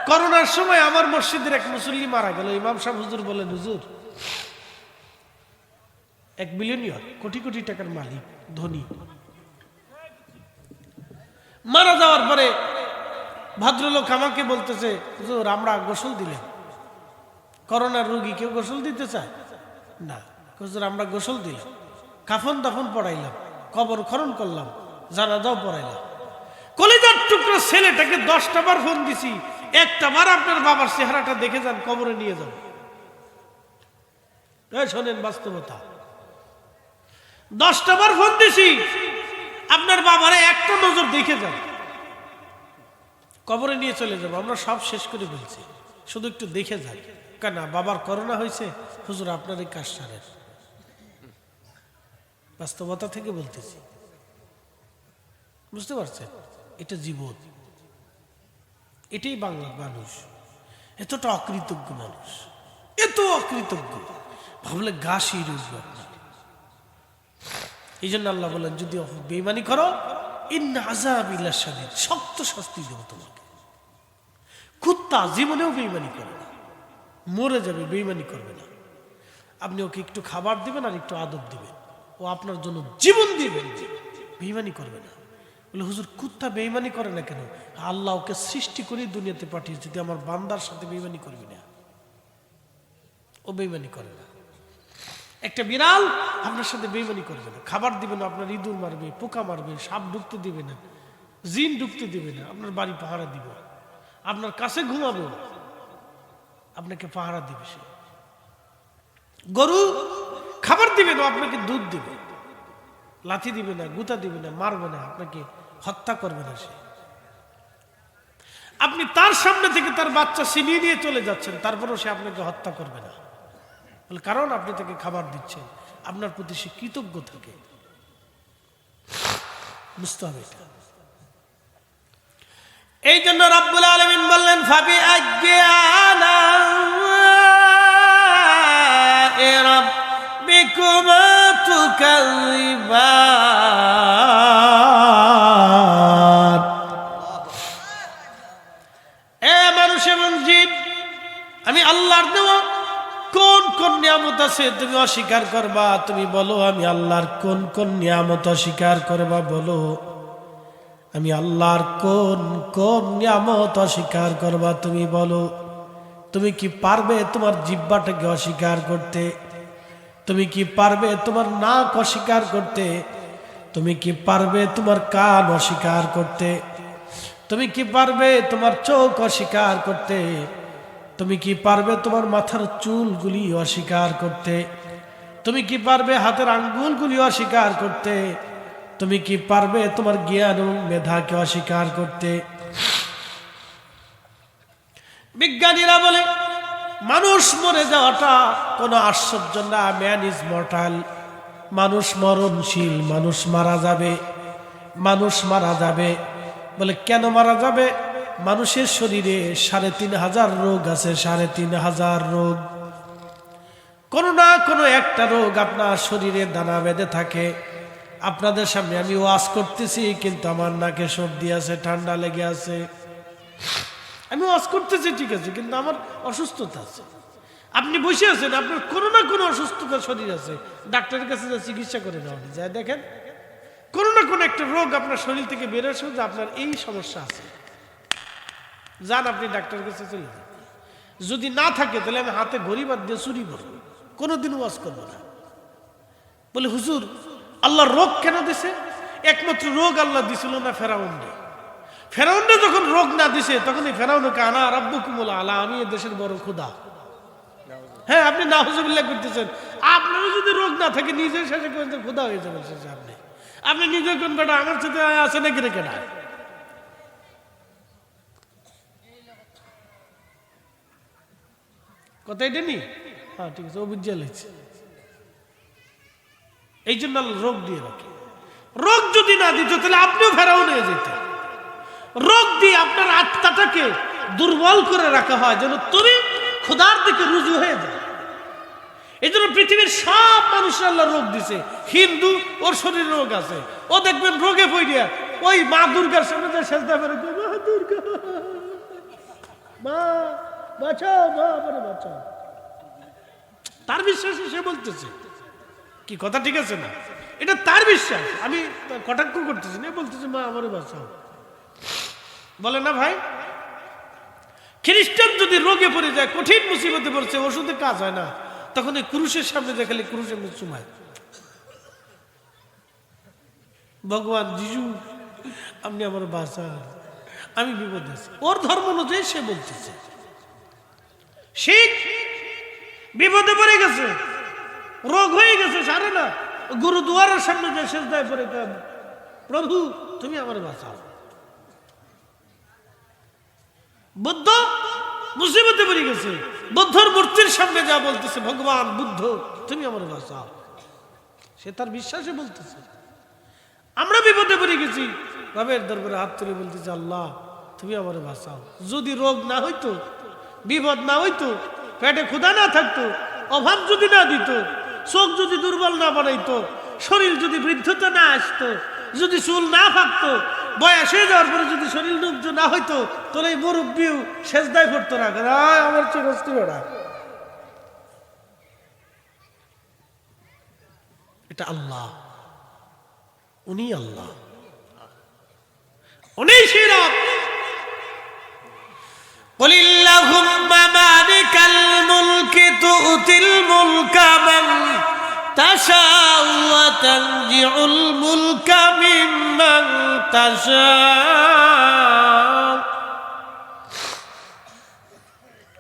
করোনার সময় আমার মসজিদের এক মুসল্লি মারা গেল। ইমাম সাহেব হুজুর বলেন, হুজুর 1 বিলিয়নিয়ার, কোটি কোটি টাকার মালিক, ধনী, মারা যাওয়ার পরে ভদ্রলোক আমাকে বলতেছে, হুজুর আমরা গোসল দিলেন, করোনার রোগী কেউ গোসল দিতে চায় না, হুজুর আমরা গোসল দিলাম, কাফন দাফন পড়াইলাম, কবর খনন করলাম, জানাজাও পড়াইলাম। কলিজার টুকরো ছেলেটাকে 10টা বার ফোন দিছি, একটা বার আপনার বাবার চেহারাটা দেখে যান, কবরে নিয়ে যান। শোনেন বাস্তবতা, 10টা বার ফোন দিছি, আপনার বাবারে একটা নজর দেখে যান, কবরে নিয়ে চলে যাবো। আমরা সব শেষ করে ফেলছি, শুধু একটু দেখে যান। কেন? বাবার করোনা হয়েছে, হুজুর আপনার এই কাজ সারেন। বাস্তবতা থেকে বলতেছি, বুঝতে পারছেন? এটা জীবন, এটাই বাংলার মানুষ। এতটা অকৃতজ্ঞ মানুষ, এত অকৃতজ্ঞ, ভাবলে গা শির উঠবে আপনার। এই জন্য আল্লাহ বলেন যদি বেঈমানি করো, ইন্না আযাবি লাশাদীদ, শক্ত শাস্তি দেব তোমাকে। কুত্তা জীবনেও বেঈমানি করে না, মরে যাবে, বেঈমানি করবে না। আপনি ওকে একটু খাবার দিবেন আর একটু আদব দিবেন, ও আপনার জন্য জীবন দিবেন, বেঈমানি করবে না। বলে হুজুর কুত্তা বেঈমানি করে না কেন? আল্লাহ ওকে সৃষ্টি করে দুনিয়াতে পাঠিয়েছে, যদি আমার বান্দার সাথে বেঈমানি করবি না, ও বেঈমানি করে না। একটা বিড়াল আপনার সাথে বেঈমানি করবে না, খাবার দিবে না, আপনার ইঁদুর মারবে, পোকা মারবে, সাপ ঢুকতে দিবে না, জিন ঢুকতে দিবে না, আপনার বাড়ি পাহারা দিবে, আপনার কাছে ঘুমাবে, আপনাকে পাহারা দিবে। সে গরু খাবার দিবে না, আপনাকে দুধ দিবে, লাথি দিবে না, গুতা দিবে না, মারবে না, আপনাকে হত্যা করবে না। সে আপনি তার সামনে থেকে তার বাচ্চা ছিনিয়ে নিয়ে চলে যাচ্ছেন, তারপরেও সে আপনাকে হত্যা করবে না, কারণ আপনি তাকে খাবার দিচ্ছেন, আপনার প্রতি সে কৃতজ্ঞ থাকে। বুঝতে হবে এটা। এই জন্য রব্বুল আলামিন বললেন ফাবি আলাইহি রাব্বিকুমা তুকাযিবান। এ মানুষ এবং জিন, আমি আল্লাহর দেওয়া কোন কোন নিয়ামত আছে তুমি অস্বীকার করবা? তুমি বলো আমি আল্লাহর কোন কোন নিয়ামত অস্বীকার করবা? বলো আমি আল্লাহর কোন কোন নিয়ামত অস্বীকার করবা? তুমি বলো। তুমি কি পারবে তোমার জিহ্বাটাকে অস্বীকার করতে? তুমি কি পারবে তোমার নাক অস্বীকার করতে? তুমি কি পারবে তোমার কান অস্বীকার করতে? তুমি কি পারবে তোমার চোখ অস্বীকার করতে? তুমি কি পারবে তোমার মাথার চুলগুলি অস্বীকার করতে? তুমি কি পারবে হাতের আঙ্গুলগুলি অস্বীকার করতে? তুমি কি পারবে তোমার জ্ঞান এবং মেধাকে অস্বীকার করতে? বিজ্ঞানীরা বলে মানুষ মরে যাওয়াটা কোনো আশ্চর্য না, ম্যান ইজ মর্টাল, মানুষ মরণশীল, মানুষ মারা যাবে, মানুষ মারা যাবে। বলে কেন মারা যাবে? মানুষের শরীরে ৩,৫০০ রোগ আছে, ৩,৫০০ রোগ। কোনো না কোনো একটা রোগ আপনার শরীরে দানা বেঁধে থাকে। আপনাদের সামনে আমি ওয়াজ করতেছি, কিন্তু আমার নাকে সর্দি আছে, ঠান্ডা লেগে আছে। আমি ওয়াজ করতেছি ঠিক আছে, কিন্তু আমার অসুস্থতা আছে। আপনি বসে আছেন, আপনার কোনো না কোনো অসুস্থতার শরীর আছে, ডাক্তারের কাছে যা চিকিৎসা করে নেওয়া যায়। দেখেন কোনো না কোনো একটা রোগ আপনার শরীর থেকে বের হচ্ছে যে আপনার এই সমস্যা আছে, যান আপনি ডাক্তারের কাছে চলে যান। যদি না থাকে তাহলে আমি হাতে ঘড়ি বাদ দিয়ে চুরি করবো, কোনোদিন ওয়াজ করবো না। বলে হুজুর আল্লাহ রোগ কেন দিছে? একমাত্র রোগ আল্লাহ দিছিল না ফেরাউনকে। ফেরাউনকে যখন রোগ না দিছে তখন এই ফেরাউনকে আনা রাব্বুকুমুল আলা, আমি এই দেশের বড় খোদা। হ্যাঁ আপনি নাউজুবিল্লাহ করতেছেন। আপনারও যদি রোগ না থাকে নিজের সাথে খোদা হয়ে যাবেন শেষে। আপনি নিজে কোন বেটা আমার সাথে আছে নাকি রেখে না? কথা এটা নি? হ্যাঁ ঠিক আছে, অভিজ্ঞতা লিখছে। এই জন্য রোগ দিয়ে রাখে। রোগ যদি না দিত তাহলে আপনিও ফেরাউন হয়ে যেতেন। রোগ দিয়ে আপনার আত্মাটাকে দুর্বল করে রাখা হয় যেন তুমি খোদার দিকে রুজু হয়ে যায়। এই জন্য পৃথিবীর সব মানুষের আল্লাহ রোগ দিছে। হিন্দু, ওর শরীরে রোগ আছে, ও দেখবেন রোগে পড়িয়া ওই মা দুর্গার সামনে সেজদা করে, মা দুর্গা, মা বাঁচাও, মা আমারে বাঁচাও। তার বিশ্বাসে সে বলতেছে। কি কথা ঠিক আছে না? এটা তার বিশ্বাস, আমি কটাক্ষ করতেছি না, বলতেছি মা আমারে বাঁচাও। বলে না ভাই, খ্রিস্টান যদি রোগে পড়ে যায়, কঠিন মুসিবতে পড়ছে, ওষুধে কাজ হয় না, তখন এই ক্রুশের সামনে যে খালি ক্রুশের মুখ চুমায়, ভগবান যিশু আপনি আমার বাঁচান, আমি বিপদে আছি। ওর ধর্ম অনুযায়ী সে বলতেছে। শিখ বিপদে পড়ে গেছে, রোগ হয়ে গেছে, সারে না, গুরুদুয়ারের সামনে যে সেজদায় পড়ে, প্রভু তুমি আমার বাঁচাও। বুদ্ধ মুসিবতে পড়ে গেছে, বুদ্ধর মূর্তির সামনে যা বলতেছে, ভগবান বুদ্ধ তুমি আমার বাঁচাও। সে তার বিশ্বাসে বলতেছে। আমরা বিপদে পড়ে গেছি, রবের দরবারে হাত তুলে বলতেছে আল্লাহ তুমি আমার বাঁচাও। যদি রোগ না হইতো, বিপদ না হইতো, পেটে ক্ষুধা না থাকতো, অভাব যদি না দিত, চোখ যদি দুর্বল না বানাইতো, শরীর যদি বৃদ্ধতা না আসতো, যদি চুল না থাকতো, বয়স হয়ে যাওয়ার পরে যদি শরীর নুব্জ না হইতো তোর এই মুরব্বিও সেজদায় পড়তো না, আমার চিরস্তি বেড়া। এটা আল্লাহ, উনি আল্লাহ, উনি সেই রব। قل اللهم مالك الملك تؤتي الملك من تشاء وتنزع الملك ممن تشاء।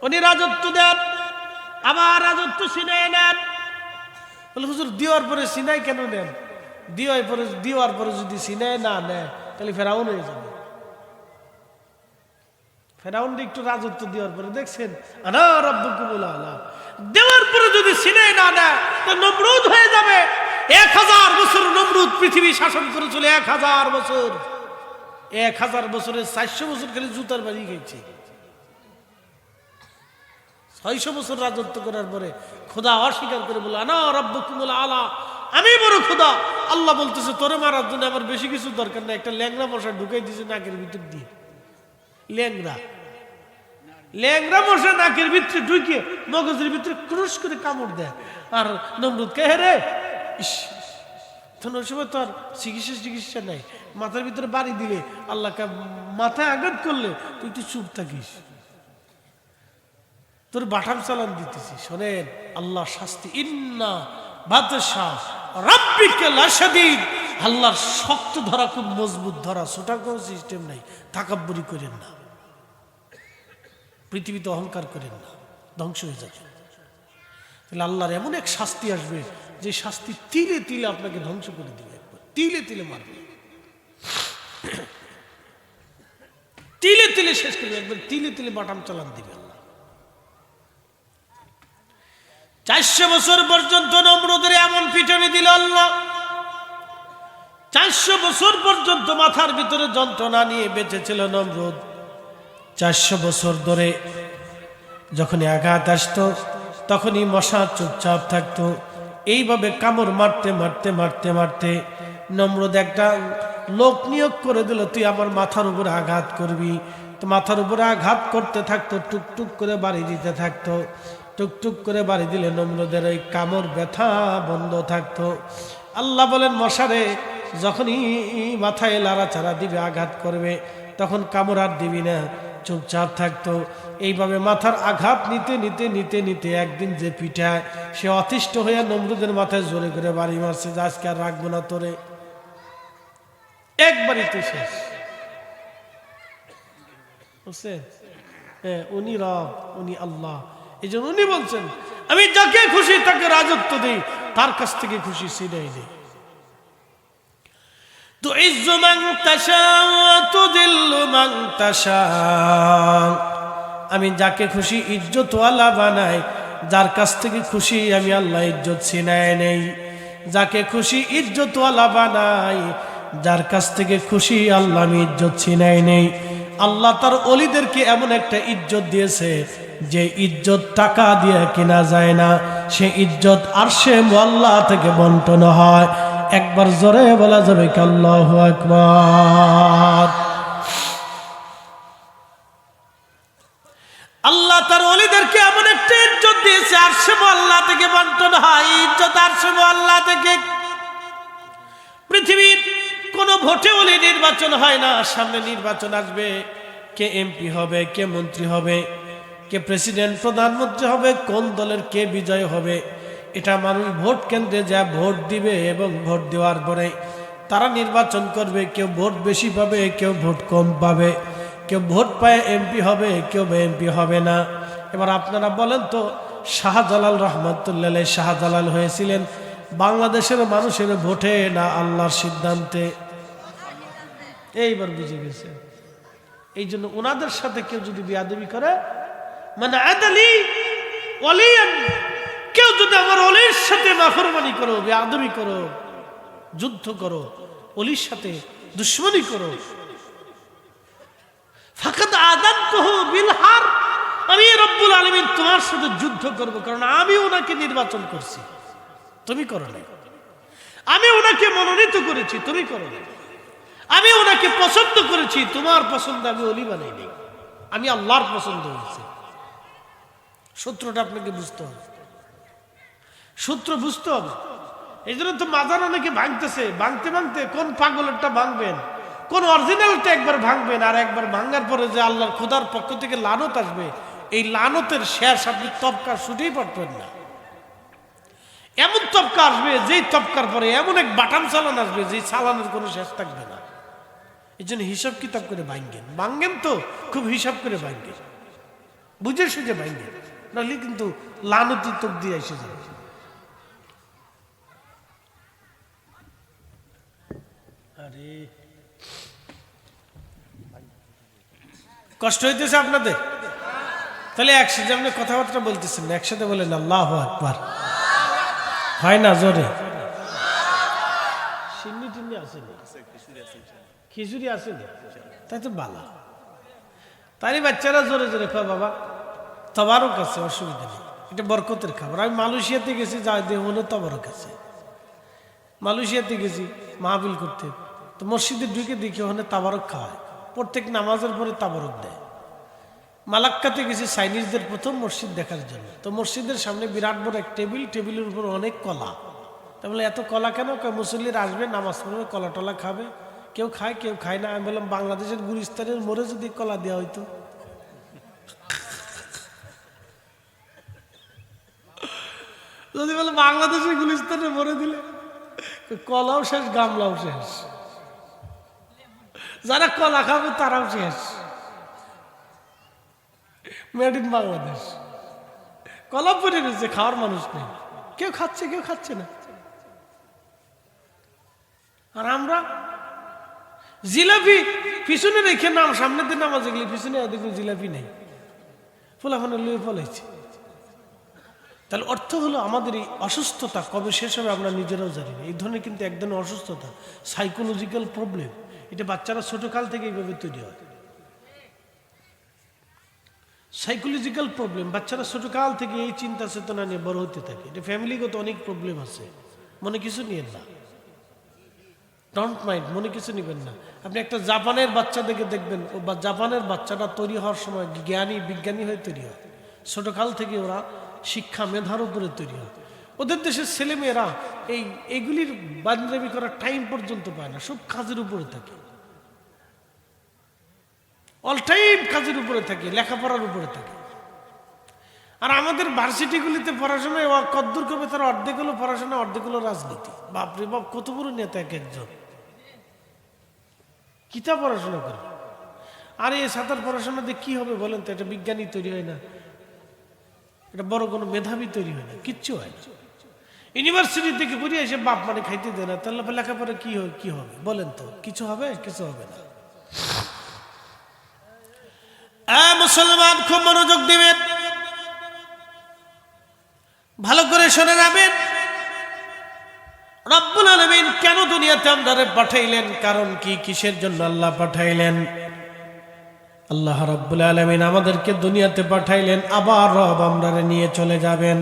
উনি রাজত্ব দেন, আবার রাজত্ব ছিনিয়ে নেন। বলে হুজুর দেওয়ার পরে সিনাই কেন নেন? দেওয়ার পরে যদি সিনাই না নেয় তাহলে ফেরাউন হয়ে যাবে। ফেরাউন একটু রাজত্ব দেওয়ার পরে দেখছেন আনা রাব্বুকুমুল আলা, দেওয়ার পরে যদি সিনাই না নেয় তো নমরুদ হয়ে যাবে। 1000 বছর নমরুদ পৃথিবী শাসন করেছিল, 1000 বছর। 1000 বছরে 400 বছর খালি জুতার বাড়ি খেয়েছে। 600 বছর রাজত্ব করার পরে খোদা অস্বীকার করে বলে আনা রাব্বুকুমুল আলা, আমি বড় খোদা। আল্লাহ বলতেছে তোরে মারার জন্য আমার বেশি কিছু দরকার নেই, একটা ল্যাংড়া মশা ঢুকাই দিয়েছে নাকের ভিতর দিয়ে। ল্যাংড়া মশা নাকের ভিতরে ঢুকিয়ে মগজের ভিতরে ক্রুশ করে কামড় দেয়। আর নমরুদ কে রে ইস, তখন ওই সময় তো আর চিকিৎসা নাই। মাথার ভিতরে বাড়ি দিলে আল্লাহকে মাথায় আঘাত করলে তুই একটু চুপ থাকিস, তোর বাটাম চালান দিতেছি। শোনেন আল্লাহ শাস্তি, ইন্না বাতশা রাব্বিকা লাশাদীদ, আল্লাহর শক্ত ধরা, খুব মজবুত ধরা, ছোটা কোনো সিস্টেম নাই। তাকাব্বুরি করেন না, পৃথিবীতে অহংকার করেন না, ধ্বংস হয়ে যাবে। তাহলে আল্লাহর এমন এক শাস্তি আসবে যে শাস্তি তিলে তিলে আপনাকে ধ্বংস করে দিবে, একবার তিলে তিলে মারবে, তিলে তিলে শেষ করবে, একবার তিলে তিলে বাটাম চালান দিবে আল্লাহ। 400 বছর পর্যন্ত নমরুদের এমন পিটানি দিল আল্লাহ। 400 বছর পর্যন্ত মাথার ভিতরে যন্ত্রণা নিয়ে বেঁচেছিল নমরুদ। 400 বছর ধরে যখনই আঘাত আসতো তখনই মশা চুপচাপ থাকতো। এইভাবে কামড় মারতে মারতে মারতে মারতে নমরুদ একটা লোক নিয়োগ করে দিল, তুই আমার মাথার উপরে আঘাত করবি। তো মাথার উপরে আঘাত করতে থাকতো, টুকটুক করে বাড়ি দিতে থাকতো। টুকটুক করে বাড়ি দিলে নমরুদের ওই কামড় ব্যথা বন্ধ থাকতো। আল্লাহ বলেন মশারে যখনই মাথায় লাড়াচাড়া দিবে, আঘাত করবে, তখন কামড় আর দিবি না, চুপচাপ থাকতো। এইভাবে মাথার আঘাত নিতে নিতে নিতে নিতে একদিন যে পিঠায় সে অতিষ্ঠ হইয়া নমরুদের মাথায় জোরে করে বাড়ি মারছে যে আজকে আর রাখবো না তোরে, একবারই তো শেষ। বুঝছেন? হ্যাঁ, উনি রব, উনি আল্লাহ। এই জন্য উনি বলছেন আমি যাকে খুশি তাকে রাজত্ব দিই, তার কাছ থেকে খুশি ছিনাই নেই। তো ইজ্জু মান তাশা ওয়া তুযিল্লু মান তাশা, আমি যাকে খুশি ইজ্জতওয়ালা বানাই, যার কাছ থেকে খুশি আমি আল্লাহ ইজ্জত ছিনাই নেই। যাকে খুশি ইজ্জতওয়ালা বানাই, যার কাছ থেকে খুশি আল্লাহ আমি ইজ্জত ছিনাই নেই। আল্লাহ তার ওলিদেরকে এমন একটা ইজ্জত দিয়েছে যে ইজ্জত টাকা দিয়ে কেনা যায় না, সে ইজ্জত আরশে মুআল্লা থেকে বন্টন হয়। একবার জোরে বলা যাবে কি আল্লাহু আকবার। আল্লাহ তার ওলিদেরকে এমন একটা ইজ্জত দিয়েছে আরশে মুআল্লা থেকে বন্টন হয়। ইজ্জত আরশে মুআল্লা থেকে। পৃথিবীর কোন ভোটে ওলি নির্বাচন হয় না, সামনে নির্বাচন আসবে, কে এমপি হবে, কে মন্ত্রী হবে, কে প্রেসিডেন্ট প্রধানমন্ত্রী হবে, কোন দলের কে বিজয় হবে, এটা মানুষ ভোট কেন্দ্রে যা ভোট দিবে এবং ভোট দেওয়ার পরে তারা নির্বাচন করবে। কেউ ভোট বেশি পাবে, কেউ ভোট কম পাবে, কেউ ভোট পায় এমপি হবে, কেউ এমপি হবে না। এবার আপনারা বলেন তো, শাহজালাল রহমতুল্লাহ আলাইহি শাহজালাল হয়েছিলেন বাংলাদেশের মানুষের ভোটে না আল্লাহর সিদ্ধান্তে? এইবার বুঝে গেছে। এই জন্য ওনাদের সাথে কেউ যদি বেয়াদবি করে, মানে আদালি ওয়ালিয়ান, কেউ যদি আমার ওলির সাথে নাফরমানি করো, বেয়াদবি করো, যুদ্ধ করো, ওলির সাথে দুশমনি করো, ফাকাদ আযানতুহু বিল হারব, আমি রব্বুল আলামিন তোমার সাথে যুদ্ধ করব, কারণ আমি ওনাকে নির্বাচন করছি, তুমি করো না। আমি ওনাকে মনোনীত করেছি, তুমি করো না। আমি ওনাকে পছন্দ করেছি, তোমার পছন্দ আমি অলি বানাইনি, আমি আল্লাহর পছন্দ হয়েছে। সূত্রটা আপনাকে বুঝতে হবে, সূত্র বুঝতে হবে। এই জন্য তো মাজার অনেকে ভাঙতেছে, ভাঙতে ভাঙতে কোন পাগলেরটা ভাঙবেন, কোন অরিজিনালটা একবার ভাঙবেন, আর একবার ভাঙার পরে যে আল্লাহর খোদার পক্ষ থেকে লানত আসবে, এই লানতের শেষ আপনি তবকার শুটেই পারবেন না। এমন তবকা আসবে, যেই তবকার পরে এমন এক বাটাম চালান আসবে, যেই চালানের কোনো শেষ থাকবে না। এই জন্য হিসাব কিতাব করে ভাঙেন, ভাঙেন তো খুব হিসাব করে ভাঙেন, বুঝে সুঝে ভাঙেন, নাহলে কিন্তু লানতি তোক দিয়ে এসে যাবে। আরে কষ্ট হইতেছে আপনাদের? তাহলে একসাথে আপনি কথাবার্তা বলতেছেন না, একসাথে বলেন আল্লাহু আকবার। হয় না জোরে? সিন্নি টিন্নি আসেনি, খিচুড়ি আসেনি, তাই তো বালা। তারই বাচ্চারা জোরে জোরে খায় বাবা, তবারক আছে, অসুবিধা নেই, এটা বরকতের খাবার। আমি মালয়েশিয়াতে গেছি, যা দেহ মনে তবারক আছে। মালয়েশিয়াতে গেছি মাহফিল করতে, তো মসজিদে ঢুকে দেখি ওখানে তাবারক খাওয়ায়, প্রত্যেক নামাজের পরে তাবারক দেয়। মালাক্কাতে গেছি চাইনিজদের প্রথম মসজিদ দেখার জন্য, তো মসজিদের সামনে বিরাট বড় এক টেবিল, টেবিলের উপর অনেক কলা। তা বলে এত কলা কেন? মুসল্লির আসবে, নামাজ পড়বে, কলা টলা খাবে, কেউ খায় কেউ খায় না। আমি বললাম বাংলাদেশের গুলিস্তানের মোড়ে যদি কলা দেওয়া হইতো। যদি বলে বাংলাদেশের গুলিস্তানের মোড়ে দিলে কলাও শেষ, গামলাও শেষ, যারা কলা খাবে তারাও শেষ। মেড ইন বাংলাদেশ, কলা পরে রয়েছে, খাওয়ার মানুষ নেই, কেউ খাচ্ছে কেউ খাচ্ছে না। আর আমরা জিলাপি পিছনে রেখে নাম সামনের দিন নামাজে গেলে পিছনে দেখুন জিলাপি নেই, ফোলাফানে লুয়ে ফলাইছে। তাহলে অর্থ হলো আমাদের এই অসুস্থতা কবে শেষ হবে আমরা নিজেরাও জানি না। এই ধরনের কিন্তু এক ধরনের অসুস্থতা, সাইকোলজিক্যাল প্রবলেম, এটা বাচ্চারা ছোটকাল থেকে এইভাবে তৈরি হয়। সাইকোলজিক্যাল প্রবলেম, বাচ্চারা ছোটকাল থেকে এই চিন্তা চেতনা নিয়ে বড় হতে থাকে। এটা ফ্যামিলিগত অনেক প্রবলেম আছে, মনে কিছু নিয়েন না, ডোন্ট মাইন্ড, মনে কিছু নেবেন না। আপনি একটা জাপানের বাচ্চা দেখে দেখবেন, ও জাপানের বাচ্চাটা তৈরি হওয়ার সময় জ্ঞানী বিজ্ঞানী হয়ে তৈরি হয়। ছোটকাল থেকে ওরা শিক্ষা মেধার উপরে তৈরি হয়। ওদের দেশের ছেলেমেয়েরা এইগুলির বান্দামি করার টাইম পর্যন্ত পায় না, সব কাজের উপরে থাকে, অল টাইম কাজের উপরে থাকে, লেখাপড়ার উপরে থাকে। আর আমাদের ভার্সিটিগুলিতে পড়াশোনা কদ্দূর করবে, তার অর্ধেক হলো পড়াশোনা, অর্ধেক হলো রাজনীতি। বাপরে বাপ, কত বড় নেতা এক একজন, কিতা পড়াশোনা করে। আর এই সাঁতার পড়াশোনা দিয়ে কি হবে বলেন তো? এটা বিজ্ঞানী তৈরি হয় না, এটা বড় কোনো মেধাবী তৈরি হয় না, কিচ্ছু হয় না। ইউনিভার্সিটি থেকে পড়ে এসে বাপ মানে খাইতে দেয় না, তাহলে লেখাপড়া কি হবে বলেন তো? কিছু হবে? কিছু হবে না। মুসলমান খুব মনোযোগ দিবেন, ভালো করে শুনে যাবেন। রব্বুল আলামিন কেন দুনিয়াতে আমাদের পাঠাইলেন, কারণ কি, কিসের জন্য আল্লাহ পাঠাইলেন? আল্লাহ রব্বুল আলামিন আমাদেরকে দুনিয়াতে পাঠাইলেন, আবার রব আমরারে নিয়ে চলে যাবেন।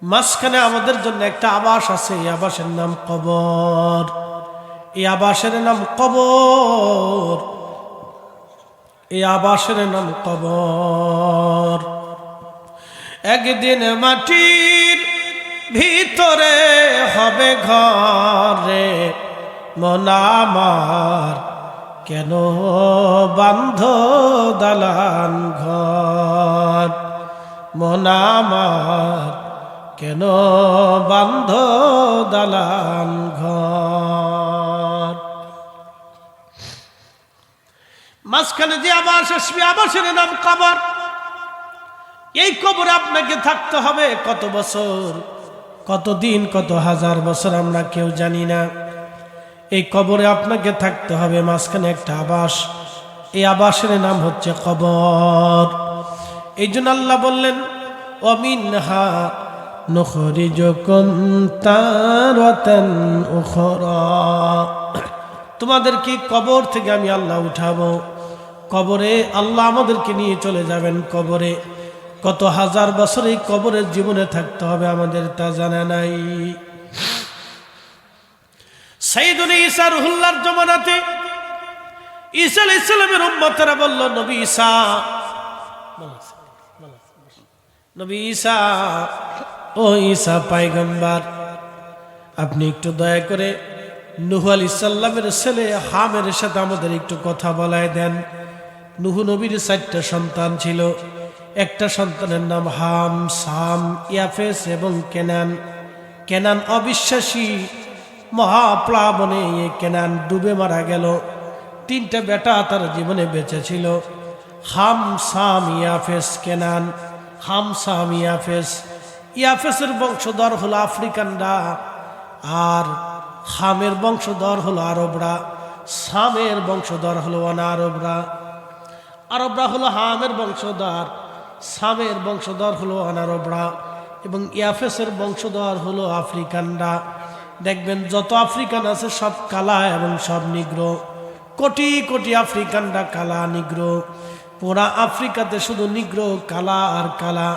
মাঝখানে আমাদের জন্য একটা আবাস আছে, এই আবাসের নাম কবর। এই আবাসের নাম কবর, এই আবাসের নাম কবর। একদিন মাটির ভিতরে হবে ঘরে, মন আমার কেন বান্ধ দালান ঘর, মন আমার কেন বান্ধ দালান ঘর। মাঝখানে যে আবাস আসবে, আবাসের নাম কবর। এই কবরে আপনাকে থাকতে হবে কত বছর, কত দিন, কত হাজার বছর আমরা কেউ জানি না। এই কবরে আপনাকে থাকতে হবে, মাঝখানে একটা আবাস, এই আবাসের নাম হচ্ছে কবর। এই জন্য আল্লাহ বললেন, ওয়ামিনহা নুখরিজুকুম তারাতান উখরা, তোমাদেরকে কবর থেকে আমি আল্লাহ উঠাবো। কবরে আল্লাহ আমাদেরকে নিয়ে চলে যাবেন। কবরে কত হাজার বছর এই কবরের জীবনে থাকতে হবে আমাদের তা জানা নাই। সাইয়েদুনা ঈসা রুহুল্লাহর জমানাতে ঈসা আলাইহিস সালামের উম্মতেরা বলল, নবী ঈসা, নবী ঈসা, ও ঈসা পয়গম্বর, আপনি একটু দয়া করে নূহ আলাইহিস সালামের ছেলে হামের সাথে আমাদের একটু কথা বলায় দেন। নূহ নবীর 4টা সন্তান ছিল। একটা সন্তানের নাম হাম, সাম, ইয়াফেস এবং কেনান। কেনান অবিশ্বাসী মহাপ্লাবনে কেনান ডুবে মারা গেল। 3টা বেটা তার জীবনে বেঁচে ছিল, হাম, সাম, ইয়াফেস, কেনান। হাম, সাম, ইয়াফেস। ইয়াফেসের বংশধর হলো আফ্রিকানরা, আর হামের বংশধর হলো আরবরা, সামের বংশধর হলো অনারবরা। আরবরা হলো হামের বংশধর, সামের বংশধর হলো অনারবরা, এবং ইয়াফেসের বংশধর হলো আফ্রিকানরা। দেখবেন যত আফ্রিকান আছে সব কালা এবং সব নিগ্রো। কোটি কোটি আফ্রিকানরা কালা নিগ্রো। পুরা আফ্রিকাতে শুধু নিগ্রো, কালা আর কালা।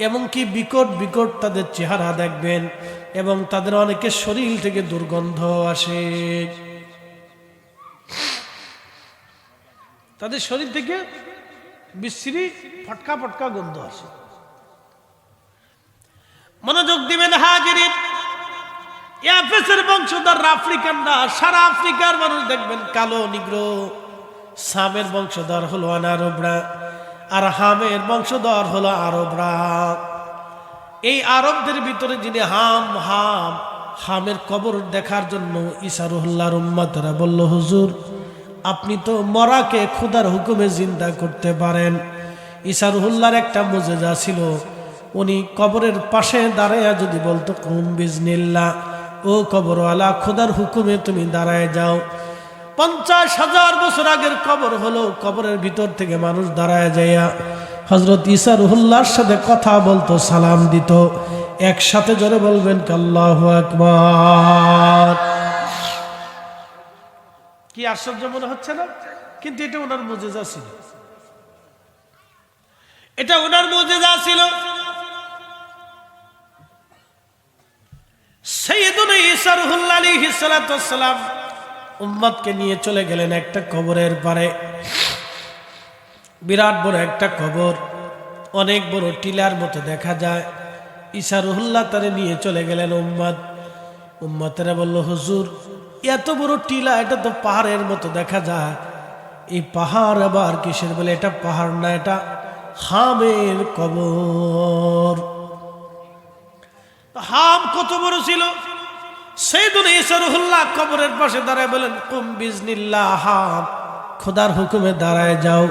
এমনকি বিকট বিকট তাদের চেহারা দেখবেন, এবং তাদের অনেকের শরীর থেকে দুর্গন্ধ আসে। তাদের শরীর থেকে বিশ্রী ফটকা ফটকা গন্ধ আসে। মনোযোগ দিবেন হাজিরিন, ইয়াফেসের বংশধর আফ্রিকানরা, সারা আফ্রিকার মানুষ দেখবেন কালো নিগ্রো। সামের বংশধর হলো অনারবরা, আর হামের বংশধর হলো আরবরা। এই আরবদের ভিতরে যিনি হামের কবর দেখার জন্য ঈসা রুহুল্লাহর উম্মতরা বলল, হুজুর আপনি তো মরাকে খোদার হুকুমে জিন্দা করতে পারেন। ঈসা রুহুল্লাহর একটা মুজেজা ছিল, উনি কবরের পাশে দাঁড়াইয়া যদি বলতো, কুম বিজনিল্লাহ, ও কবরওয়ালা খোদার হুকুমে তুমি দাঁড়ায় যাও। 50,000 বছর আগের কবর হলো, কবরের ভিতর থেকে মানুষ দাঁড়ায় যাইয়া হযরত ঈসা রুহুল্লাহর সাথে কথা বলতো, সালাম দিত। একসাথে জোরে বলবেন আল্লাহু আকবার। কি আশ্চর্য মনে হচ্ছে না? কিন্তু এটা ওনার মুজিজা ছিল, এটা ওনার মুজিজা ছিল। সাইয়েদুনা ঈসা রুহুল্লাহ আলাইহিস সালাতু ওয়াস সালাম উম্মতকে নিয়ে চলে গেলেন একটা কবরের পারে। বিরাট বড় একটা কবর, অনেক বড় টিলার মতো দেখা যায়। ঈসা রুহুল্লাহ তারে নিয়ে চলে গেলেন। উম্মতেরা বলল, হুজুর এত বড় টিলা, এটা তো পাহাড়ের মতো দেখা যায়। এই পাহাড় আবার কিসের? বলে এটা পাহাড় না, এটা হামের কবর। হাম কত বড় ছিল! সাইয়েদুনা ঈসা রুহুল্লাহ কবরের পাশে দাঁড়ায় বলেন, কুম বিজনিল্লাহ, হাম খোদার হুকুমে দাঁড়ায় যাও।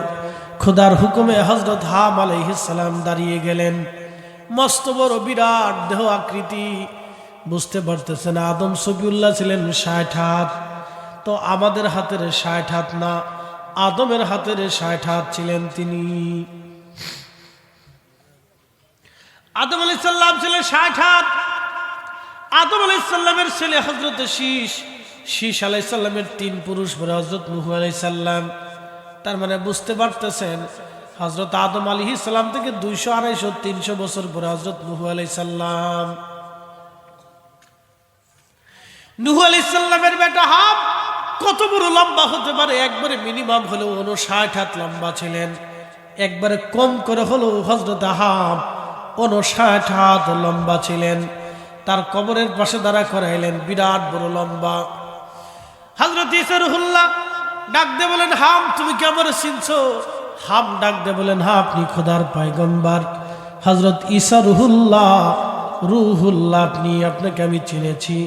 খোদার হুকুমে হযরত হাম আলাইহিস সালাম দাঁড়িয়ে গেলেন। মস্ত বড় বিরাট দেহ আকৃতি, বুঝতে পারতেছেন আদম সফিউল্লাহ ছিলেন 60 হাত, তো আমাদের হাতের 60 হাত না, আদমের হাতের 60 হাত ছিলেন তিনি। আদম আলাইহিস সালাম ছিলেন 60 হাত। আদম আলাইহিস সালামের ছেলে হযরত শীশ আলাইহিস সালামের 3 পুরুষ পরে হযরত নূহ আলাইহিস সালাম। তার মানে বুঝতে পারতেছেন হযরত আদম আলাইহিস সালাম থেকে 200, 250, 300 বছর পরে হযরত নূহ আলাইহিস সালাম। নূহ আলাইহিস সালামের বেটা হাম কত বড় লম্বা হতে পারে? একবারে মিনিমাম হলেও 59 হাত লম্বা ছিলেন। একবারে কম করে হলেও হযরত হাম 59 হাত লম্বা ছিলেন। তার কবরের পাশে দাঁড়া করাইলেন, বিরাট বড় লম্বা। হযরত ঈসা রুহুল্লাহ ডাক দিয়ে বলেন, হাম তুমি কি আমারে চিনছো? হাম ডাক দিয়ে বলেন, হ্যাঁ আপনি খোদার পয়গম্বর হযরত ঈসা রুহুল্লাহ। আপনাকে আমি চিনেছি।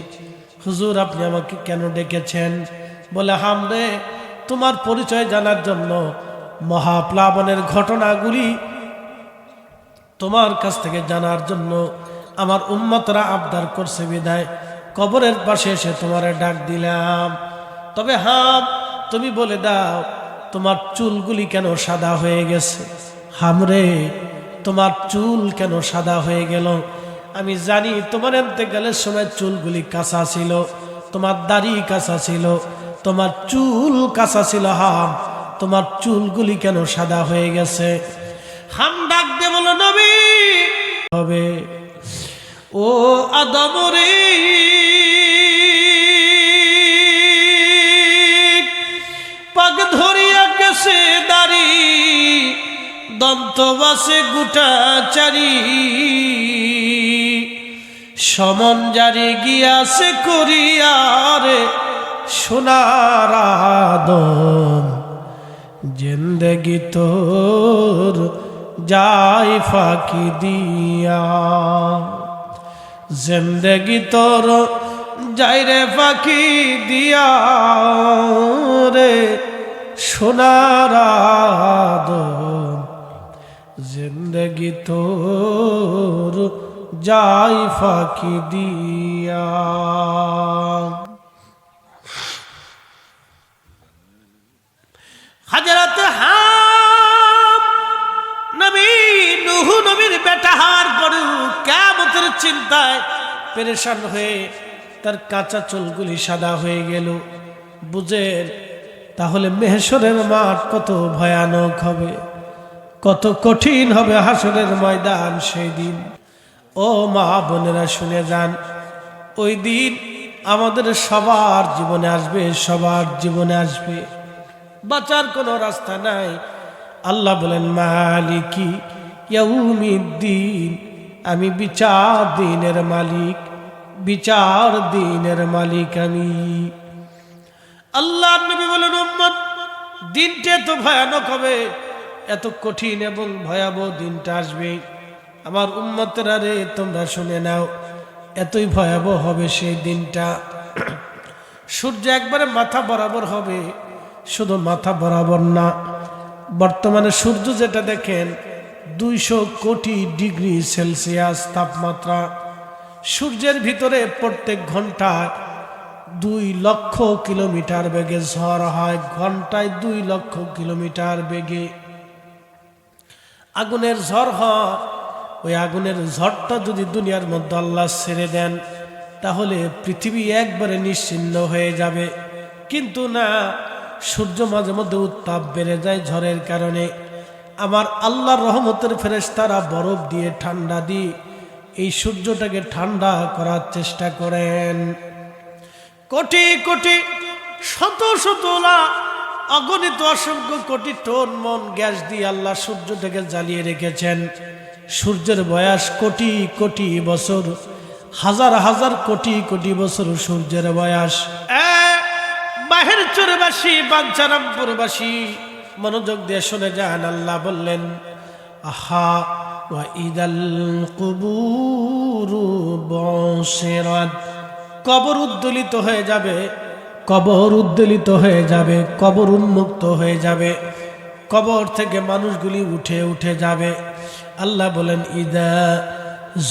হুজুর আপনি আমাকে কেন ডেকেছেন? বলে, হাম রে, তোমার পরিচয় জানার জন্য, মহাপ্লাবনের ঘটনাগুলি তোমার কাছ থেকে জানার জন্য আমার উম্মতরা আবদার করছে বিদায় কবরের পাশে এসে তোমারে ডাক দিলাম। তবে হাম তুমি বলে দাও, তোমার চুলগুলি কেন সাদা হয়ে গেছে? হামরে, তোমার চুল কেন সাদা হয়ে গেল? আমি জানি তোমার ইন্তেকালের সময় চুলগুলি কাঁচা ছিল, তোমার দাড়ি কাঁচা ছিল, তোমার চুল কাঁচা ছিল। হাম, তোমার চুলগুলি কেন সাদা হয়ে গেছে? হাম ডাক দে বলো, নবী হবে। ও আদম রে, দন্তবাসে গোটাচারি সমন জারি গিয়াছে করিয়ারে সোনার আদম জিন্দেগি তোর যাই ফাঁকি দিয়া জিন্দেগি তোর যাই রে ফাঁকি দিয়া রে সোনার আদম জিন্দেগি তোর যাই ফাঁকি দিয়া। হাজরাতে হাম নবী নূহ নবীর বেটা হওয়ার পরেও কিয়ামতের চিন্তায় পেরেশান হয়ে তার কাঁচা চুলগুলি সাদা হয়ে গেল। বুঝেন তাহলে মেহশরের মাঠ কত ভয়ানক হবে, কত কঠিন হবে হাসরের ময়দান সেই দিন। ও মা বোনেরা শুনে যান, ওই দিন আমাদের সবার জীবনে আসবে, সবার জীবনে আসবে, বাঁচার কোনো রাস্তা নাই। আল্লাহ বলেন মালিকি ইয়াউমিদ্দিন, আমি বিচার দিনের মালিক, বিচার দিনের মালিক আমি। আল্লাহ নবী বলেন উম্মত দিনটা তো ভয়ানক হবে, এত কঠিন এবং ভয়াবহ দিনটা আসবে। আমার উম্মতেরা রে তোমরা শুনে নাও, এতই ভয়াবহ হবে সেই দিনটা। সূর্য একবারে মাথা বরাবর হবে, শুধু মাথা বরাবর না, বর্তমানে সূর্য যেটা দেখেন 200 কোটি ডিগ্রি সেলসিয়াস তাপমাত্রা। সূর্যের ভিতরে প্রত্যেক ঘন্টায় 2 লক্ষ কিলোমিটার বেগে ঝড় হয়, ঘন্টায় 2 লক্ষ কিলোমিটার বেগে আগুনের ঝড় হয়। ওই আগুনের ঝড়টা যদি দুনিয়ার মধ্যে আল্লাহ ছেড়ে দেন তাহলে পৃথিবী একবারে নিশ্চিহ্ন হয়ে যাবে। কিন্তু না, সূর্য মাঝে মধ্যে উত্তাপ বেড়ে যায় ঝড়ের কারণে। আমার আল্লাহর রহমতের ফেরেশতারা বরফ দিয়ে ঠান্ডা দিয়ে এই সূর্যটাকে ঠান্ডা করার চেষ্টা করেন। কোটি কোটি শত শত অগণিত অসংখ্য কোটি টন মন গ্যাস দিয়ে আল্লাহ সূর্যটাকে জ্বালিয়ে রেখেছেন। সূর্যের বয়স কোটি কোটি বছর, হাজার হাজার কোটি কোটি বছর সূর্যের বয়স। বাহির চোরবাসী বাঞ্ছারামপুরবাসী মনোযোগ দিয়ে শুনে যান। আল্লাহ বললেন আহা ওয়া ইদাল কুবুরু বুশিরাত, কবর উদ্দোলিত হয়ে যাবে, কবর উদ্দোলিত হয়ে যাবে, কবর উন্মুক্ত হয়ে যাবে, কবর থেকে মানুষগুলি উঠে উঠে যাবে। আল্লাহ বলেন ইদা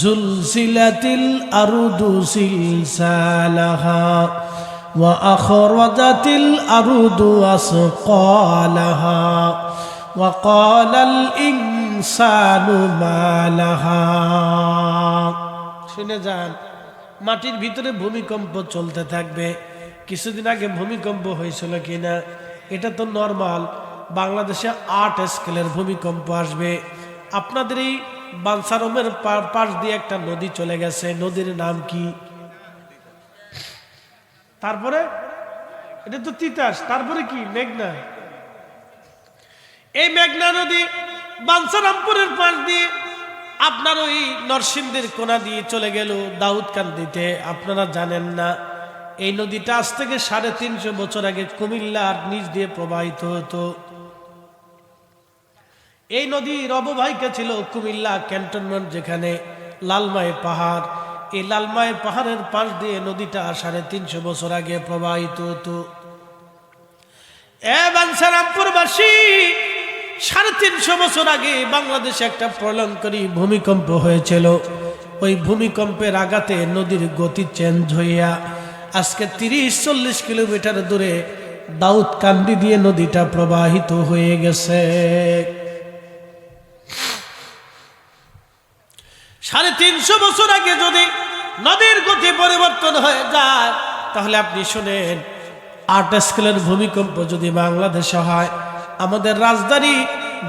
জুলজিলাতিল আরদু জিলজালাহা ওয়া আখরাজাতিল আরদু আসকালাহা ওয়া ক্বালাল ইনসানু মা লাহা। শুনে যান, মাটির ভিতরে ভূমিকম্প চলতে থাকবে। কিছুদিন আগে ভূমিকম্প হয়েছিল কিনা এটা তো নরমাল, বাংলাদেশে 8 স্কেলের ভূমিকম্প আসবে। আপনাদের এই বাঞ্ছারামের পাশ দিয়ে একটা নদী চলে গেছে, নদীর নাম কি? তারপরে এটা তো তিতাস, তারপরে কি? মেঘনা। এই মেঘনা নদী বাঞ্ছারামপুরের পাশ দিয়ে আপনার ওই নরসিংদীর কোনা দিয়ে চলে গেল দাউদকান্দিতে। আপনারা জানেন না, এই নদীটা আজ থেকে 350 বছর আগে কুমিল্লার নিচ দিয়ে প্রবাহিত হতো। এই নদীর অববাহিকা ছিল কুমিল্লা ক্যান্টনমেন্ট, যেখানে লালমাই পাহাড়। এই লালমাই পাহাড়ের পাশ দিয়ে নদীটা 350 বছর আগে প্রবাহিত হতো। বাঞ্ছারামপুরবাসী 350 বছর আগে বাংলাদেশে একটা প্রলয়ঙ্করী ভূমিকম্প হয়েছিল। ওই ভূমিকম্পের আঘাতে নদীর গতি চেঞ্জ হইয়া আজকে 30-40 কিলোমিটার দূরে দাউদকান্দি দিয়ে নদীটা প্রবাহিত হয়ে গেছে। 350 বছর আগে যদি নদীর গতি পরিবর্তন হয়ে যায় তাহলে আপনি শুনেন, 8 স্কেলের ভূমিকম্প যদি বাংলাদেশে হয়, আমাদের রাজধানী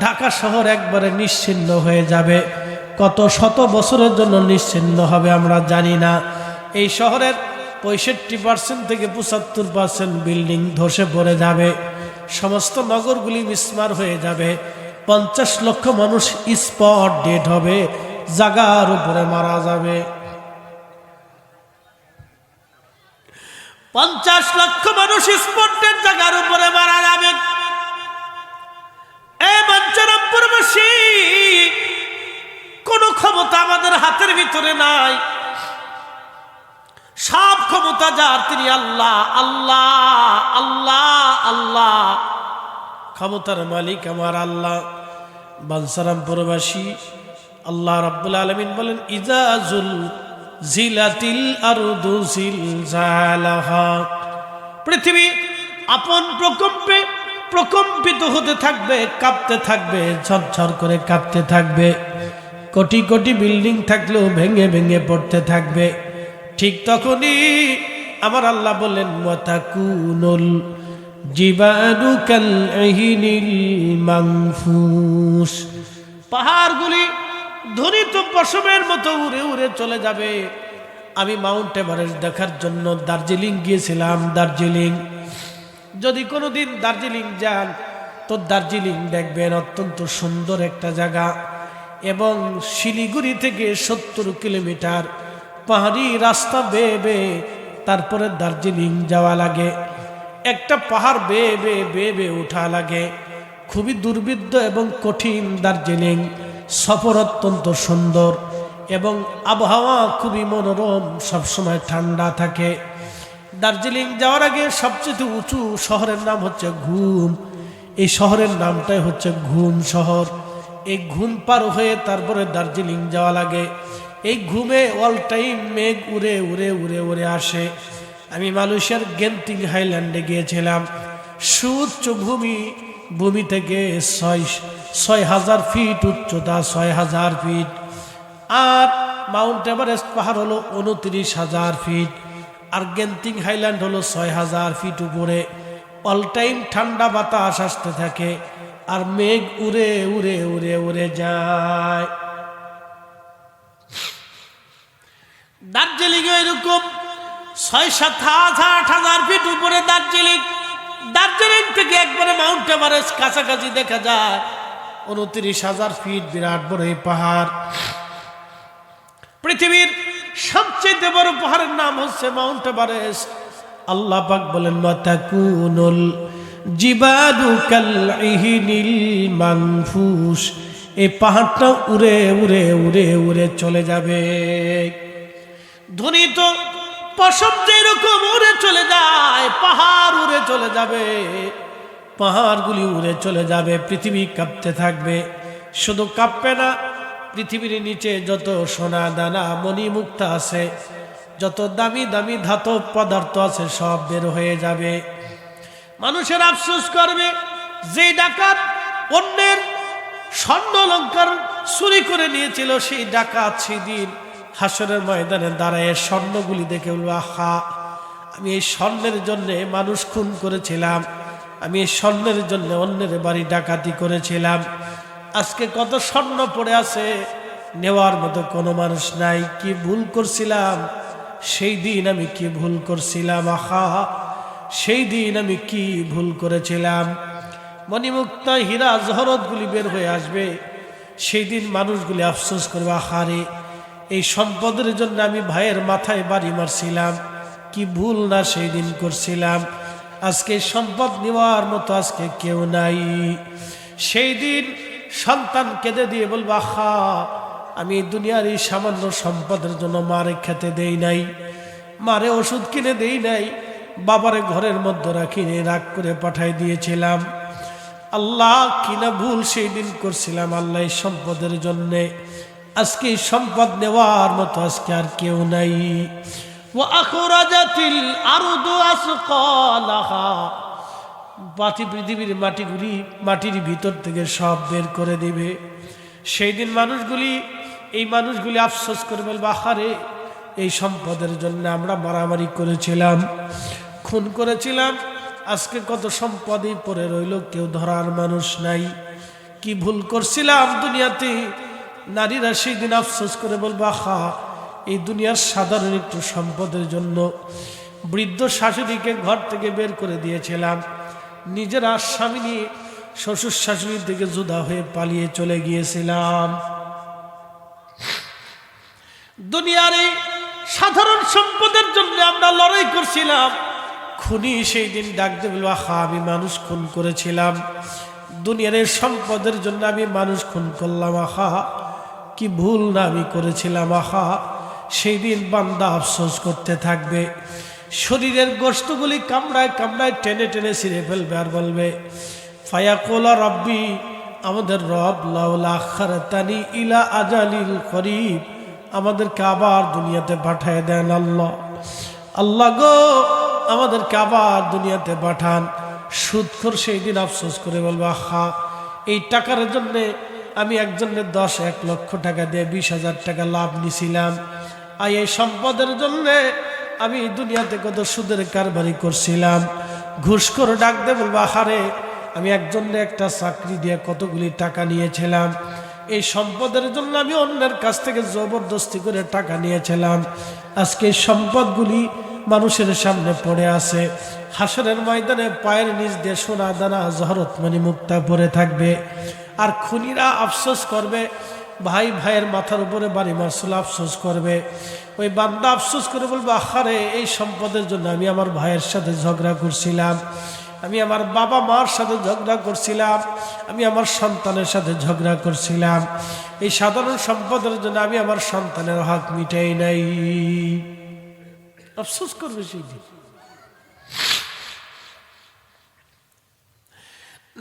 ঢাকা শহর একবারে নিশ্চিহ্ন হয়ে যাবে। কত শত বছরের জন্য নিশ্চিহ্ন হবে আমরা জানি না। এই শহরের 65% থেকে 75% বিল্ডিং ধসে পড়ে যাবে, সমস্ত নগরগুলি মিসমার হয়ে যাবে, 50 লক্ষ মানুষ স্পট ডেড হবে, জাগার উপরে মারা যাবে। 50 লক্ষ মানুষ স্পট ডেড জাগার উপরে মারা যাবে। এই মঞ্চরামপুরবাসী, কোন ক্ষমতা আমাদের হাতের ভিতরে নাই, সব ক্ষমতা যার, তিনি আল্লাহ। আল্লাহ আল্লাহ আল্লাহ, ক্ষমতার মালিক আমার আল্লাহ। বাঞ্ছারামপুরবাসী, আল্লাহ রাব্বুল আলামিন বলেন, ইজা জিলাতিল আরদু জিলজালাহা, পৃথিবী আপন প্রকম্পে প্রকম্পিত হতে থাকবে, কাঁপতে থাকবে, ঝরঝর করে কাঁপতে থাকবে। কোটি কোটি বিল্ডিং থাকলেও ভেঙে ভেঙে পড়তে থাকবে। ঠিক তখনই আমার আল্লাহ বললেন, ওয়াতাকুনুল জিবালু কালইহিনিল মানফুস, পাহাড়গুলি ধ্বনিত পশমের মতো উড়ে উড়ে চলে যাবে। আমি মাউন্ট এভারেস্ট দেখার জন্য দার্জিলিং গিয়েছিলাম। দার্জিলিং, যদি কোনোদিন দার্জিলিং যান তো দার্জিলিং দেখবেন অত্যন্ত সুন্দর একটা জায়গা। এবং শিলিগুড়ি থেকে 70 কিলোমিটার পাহাড়ি রাস্তা বেয়ে বেয়ে তারপরে দার্জিলিং যাওয়া লাগে। একটা পাহাড় বেয়ে বেয়ে বেয়ে বেয়ে ওঠা লাগে। খুবই দুর্বিদ্ধ এবং কঠিন দার্জিলিং। সফর অত্যন্ত সুন্দর এবং আবহাওয়া খুবই মনোরম, সবসময় ঠান্ডা থাকে। দার্জিলিং যাওয়ার আগে সবচেয়ে উঁচু শহরের নাম হচ্ছে ঘুম। এই শহরের নামটাই হচ্ছে ঘুম শহর। এই ঘুম পার হয়ে তারপরে দার্জিলিং যাওয়া লাগে। এই ঘুমে অল টাইম মেঘ উড়ে উড়ে উড়ে উড়ে আসে। আমি মালয়েশিয়ার গেন্টিং হাইল্যান্ডে গিয়েছিলাম। সুউচ্চ ভূমি থেকে ৬,০০০ ফিট উচ্চতা, ৬,০০০ ফিট। আর মাউন্ট এভারেস্ট পাহাড় হলো ২৯,০০০ ফিট। আর গেন্টিং হাইল্যান্ড হলো ৬,০০০ ফিট উপরে। অল টাইম ঠান্ডা বাতাস আসতে থাকে আর মেঘ উড়ে উড়ে উড়ে উড়ে যায়। দার্জিলিং এরকম ৬,০০০-৮,০০০ ফিট উপরে দার্জিলিং। দার্জিলিং থেকে একবারে মাউন্ট এভারেস্ট কাছাকাছি দেখা যায়। ২৯,০০০ ফিট, বিরাট বড় এই পাহাড়। পৃথিবীর সবচেয়ে বড় পাহাড়ের নাম হচ্ছে মাউন্ট এভারেস্ট। আল্লাহ পাক বলেন, ওয়াতাকুনুল জিবালু কালইহিনিল মানফুস, এই পাহাড়টা উড়ে উড়ে উড়ে উড়ে চলে যাবে। ধ্বনিত পশম যেরকম উড়ে চলে যায়, পাহাড় উড়ে চলে যাবে। পাহাড়গুলি উড়ে চলে যাবে, পৃথিবী কাঁপতে থাকবে। শুধু কাঁপবে না, পৃথিবীর নিচে যত সোনা দানা মণিমুক্তা আছে, যত দামি দামি ধাতব পদার্থ আছে, সব বের হয়ে যাবে। মানুষের আফসোস করবে, যে ডাকাত অন্যের স্বর্ণ অলংকার চুরি করে নিয়েছিল, সেই ডাকাত সেদিন হাসরের ময়দানে দাঁড়ায় স্বর্ণগুলি দেখে বলবে, আহা, আমি এই স্বর্ণের জন্যে মানুষ খুন করেছিলাম, আমি এই স্বর্ণের জন্য অন্যের বাড়ি ডাকাতি করেছিলাম। আজকে কত স্বর্ণ পড়ে আছে, নেওয়ার মতো কোনো মানুষ নাই। কি ভুল করছিলাম সেই দিন, আমি কি ভুল করছিলাম, আহা, সেই দিন আমি কি ভুল করেছিলাম। মণিমুক্তা হীরা জহরতগুলি বের হয়ে আসবে। সেই দিন মানুষগুলি আফসোস করবে, আহারে, এই সম্পদের জন্য আমি ভাইয়ের মাথায় বাড়ি মারছিলাম, কি ভুল না সেই দিন করছিলাম। আজকে সম্পদ নেওয়ার মতো আজকে কেউ নাই। সেই দিন সন্তান কেঁদে দিয়ে বলবে, আহা, আমি এই দুনিয়ার এই সামান্য সম্পদের জন্য মারে খেতে দেই নাই, মারে ওষুধ কিনে দেই নাই, বাবারে ঘরের মধ্যে রাখিনি, রাগ করে পাঠাই দিয়েছিলাম। আল্লাহ, কিনা ভুল সেই দিন করছিলাম। আল্লাহ, এই সম্পদের জন্যে আজকে এই সম্পদ নেওয়ার মতো আজকে আর কেউ নাই। ওয়া আখরাজাতিল আরদু আসকালাহা, পৃথিবীর মাটিগুলি মাটির ভিতর থেকে সব বের করে দিবে। সেই দিন এই মানুষগুলি আফসোস করে বলবে, আহারে, এই সম্পদের জন্য আমরা মারামারি করেছিলাম, খুন করেছিলাম, আজকে কত সম্পদই পড়ে রইল, কেউ ধরার মানুষ নাই। কি ভুল করছিলাম দুনিয়াতে। নারীরা সেই দিন আফসোস করে বলবে, আহা, এই দুনিয়ার সাধারণ একটু সম্পদের জন্য বৃদ্ধ শাশুড়িকে ঘর থেকে বের করে দিয়েছিলাম, নিজেরা স্বামী নিয়ে শ্বশুর শাশুড়ির দিকে জুদা হয়ে পালিয়ে চলে গিয়েছিলাম। দুনিয়ার এই সাধারণ সম্পদের জন্য আমরা লড়াই করছিলাম। খুনি সেই দিন ডাক দিয়ে বলল, আহা আমি মানুষ খুন করেছিলাম, দুনিয়ার এই সম্পদের জন্য আমি মানুষ খুন করলাম, আহা কি ভুল না আমি করেছিলাম। আহা সেই দিন বান্দা আফসোস করতে থাকবে, শরীরের গোশতগুলি কামড়ায় কামড়ায় টেনে টেনে ছিঁড়ে ফেলবে আর বলবে, ফায়াকুলা রব্বি, আমাদের রব, লাউলা আখারতানি ইলা আজালিল করিব, আমাদেরকে আবার দুনিয়াতে পাঠায় দেন আল্লাহ। আল্লাহ গো আমাদেরকে আবার দুনিয়াতে পাঠান। সুদখোর সেই দিন আফসোস করে বলবো, আহা এই টাকার জন্যে আমি একজনের 1 লক্ষ টাকা দিয়ে 20,000 টাকা লাভ নিছিলাম, আর এই সম্পদের জন্যে আমি দুনিয়াতে কত সুদের কারবারি করছিলাম। ঘুষখোর ডাক দিয়ে বলবো, আহারে আমি একজনে একটা চাকরি দিয়ে কতগুলি টাকা নিয়েছিলাম, এই সম্পদের জন্য আমি অন্যের কাছ থেকে জবরদস্তি করে টাকা নিয়েছিলাম, আজকে এই সম্পদগুলি মানুষের সামনে পড়ে আছে। হাসরের ময়দানে পায়ের নিচ দিয়ে সোনা দানা জহরতমণি মুক্তা পড়ে থাকবে। আর খুনিরা আফসোস করবে, ভাই ভাইয়ের মাথার উপরে বাড়ি মারছিল আফসোস করবে। ওই বান্দা আফসোস করে বলবো, আহারে এই সম্পদের জন্য আমি আমার ভাইয়ের সাথে ঝগড়া করছিলাম, আমি আমার বাবা মার সাথে ঝগড়া করছিলাম, আমি আমার সন্তানের সাথে ঝগড়া করছিলাম, এই সাধারণ সম্পদের জন্য আমি আমার সন্তানের হক মিটাই নাই। আফসোস করবে সেই দিন।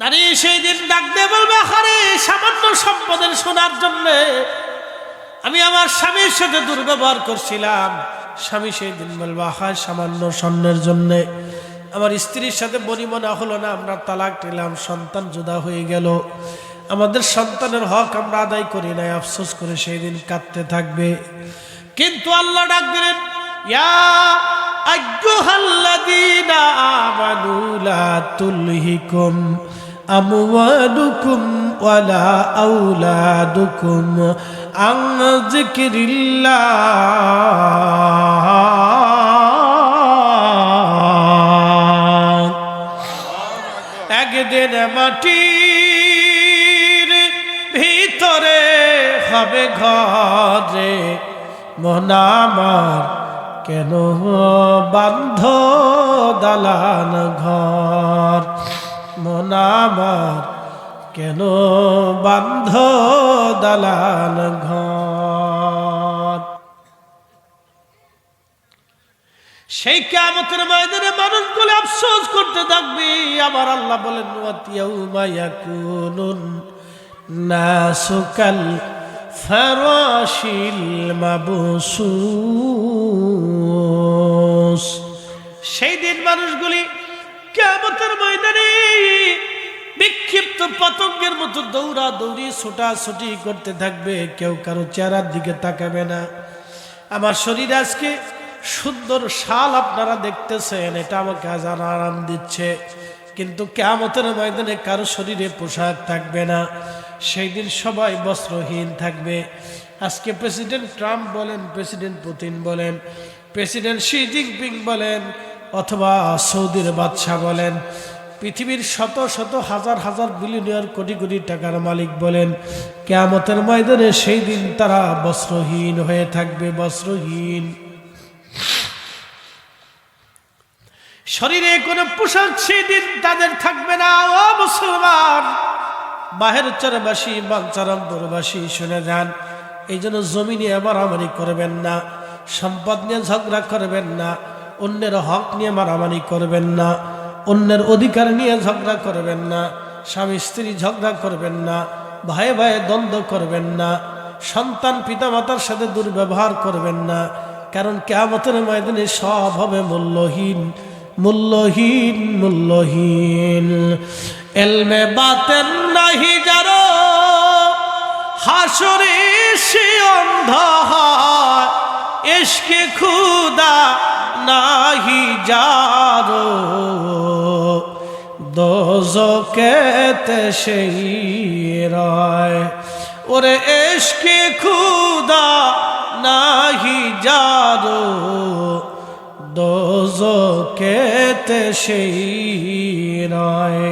নারী সেই দিন ডাক দিয়ে বলবে, আরে সামান্য সম্পদের শোনার জন্য আমি আমার স্বামীর সাথে দুর্ব্যবহার করছিলাম। স্বামী সেই দিন বলবে, আহা সামান্য স্বর্ণের জন্য আমার স্ত্রীর সাথে বনিমনা হলো না, আমরা তালাক দিলাম, সন্তান জুদা হয়ে গেল, আমাদের সন্তানের হক আমরা আদায় করি নাই, আফসোস করে সেই দিন কাঁদতে থাকবে। কিন্তু আল্লাহ ডাক দিলেন, ইয়া আইয়ুহাল্লাযীনা আমানু লা তুলহিকুম আমওয়ালুকুম ওয়ালা আওলাদুকুম আন যিকরিল্লাহ। একদিন মাটির ভিতরে হবে ঘরে, মন আমার কেন বান্ধ দালান ঘর, মন আমার কেন বান্ধ দালান ঘর। সেই কিয়ামতের ময়দানে মানুষগুলো আফসোস করতে থাকবে। আমার আল্লাহ বলেন, ওয়াতিয়াউমা ইয়াকুনুন নাসু কাল ফারাশিল মাবসুস। সেই দিন মানুষগুলি কিয়ামতের ময়দানে বিক্ষিপ্ত পতঙ্গের মতো দৌড়া দৌড়ি ছোটাছুটি করতে থাকবে, কেউ কারো চেহারার দিকে তাকাবে না। আমার শরীর আজকে সুন্দর শাল আপনারা দেখতেছেন, এটা আমাকে আজ আরাম দিচ্ছে, কিন্তু কিয়ামতের ময়দানে কারো শরীরে পোশাক থাকবে না। সেই দিন সবাই বস্ত্রহীন থাকবে। আজকে প্রেসিডেন্ট ট্রাম্প বলেন, প্রেসিডেন্ট পুতিন বলেন, প্রেসিডেন্ট শি জিনপিং বলেন, অথবা সৌদির বাদশাহ বলেন, পৃথিবীর শত শত হাজার হাজার বিলিয়নিয়ার কোটি কোটি টাকার মালিক বলেন, কিয়ামতের ময়দানে সেই দিন তারা বস্ত্রহীন হয়ে থাকবে, বস্ত্রহীন। শরীরে কোনো পোশাক সেই দিন তাদের থাকবে না। ও মুসলমান, বাহের চরবাসী বাঞ্চারম্বরবাসী শুনে যান, এই জন্য জমি নিয়ে মারামারি করবেন না, সম্পদ নিয়ে ঝগড়া করবেন না, অন্যের হক নিয়ে মারামারি করবেন না, অন্যের অধিকার নিয়ে ঝগড়া করবেন না, স্বামী স্ত্রী ঝগড়া করবেন না, ভাই ভাই দ্বন্দ্ব করবেন না, সন্তান পিতামাতার সাথে দুর্ব্যবহার করবেন না, কারণ কিয়ামতের ময়দানে সব হবে মূল্যহীন, মূল্যহীন, মূল্যহীন। এলমে বাতেন নাহি যারো হাসরে সে অন্ধ হয়, ইশকে খুদা নাহি যারো দোজকেতে সেই রয়। ওরে ইশকে খুদা নাহি যারো দোজকেতে সেই রয়।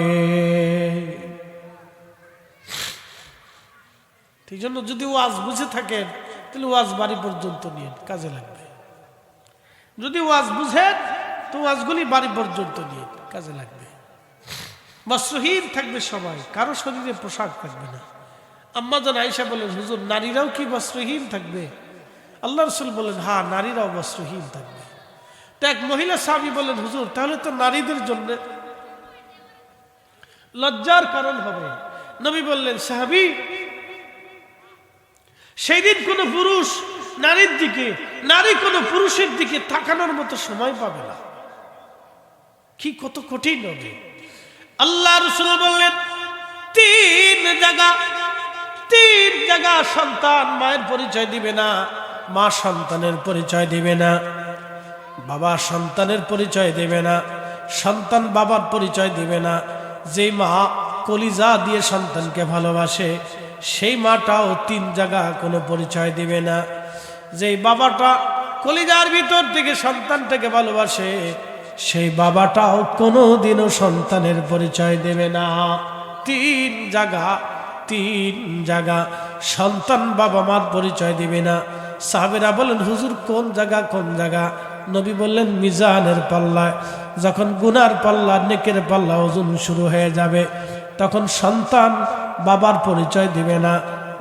জন্য যদি ওয়াজ বুঝে থাকেন তাহলে ওয়াজ বাড়ি পর্যন্ত নিয়ে কাজে লাগবে। যদি ওয়াজ বুঝেন তো ওয়াজগুলি বাড়ি পর্যন্ত নিয়ে কাজে লাগবে। বস্ত্রহীন থাকবে সবাই, কারো শরীরে পোশাক থাকবে না। আম্মা জান আয়েশা বলেন, হুজুর নারীরাও কি বস্ত্রহীন থাকবে? আল্লাহ রাসূল বলেন, হ্যাঁ নারীরাও বস্ত্রহীন থাকবে। তো এক মহিলা সাহাবী বলেন, হুজুর তাহলে তো নারীদের জন্য লজ্জার কারণ হবে। নবী বললেন, সাহাবী সেই দিন কোনো পুরুষ নারীর দিকে, নারী কোনো পুরুষের দিকে তাকানোর মতো সময় পাবে না। কি কত কঠিন হবে। আল্লাহ রাসূল বললেন, তিন জায়গা সন্তান মায়ের পরিচয় দিবে না, মা সন্তানের পরিচয় দিবে না, বাবা সন্তানের পরিচয় দিবে না, সন্তান বাবার পরিচয় দিবে না। যেই মা কলিজা দিয়ে সন্তানকে ভালোবাসে সেই মাটাও তিন জায়গা কোনো পরিচয় দিবে না। যেই বাবাটা কলিজার ভিতর থেকে সন্তানটাকে ভালোবাসে সেই বাবাটাও কোনোদিনও সন্তানের পরিচয় দেবে না। তিন জায়গা সন্তান বাবা মার পরিচয় দিবে না। সাহাবীরা বলেন, হুজুর কোন জায়গা? নবী বললেন, মিজানের পাল্লায় যখন গুনার পাল্লা নেকের পাল্লা ওজন শুরু হয়ে যাবে তখন সন্তান বাবার পরিচয় দিবে না,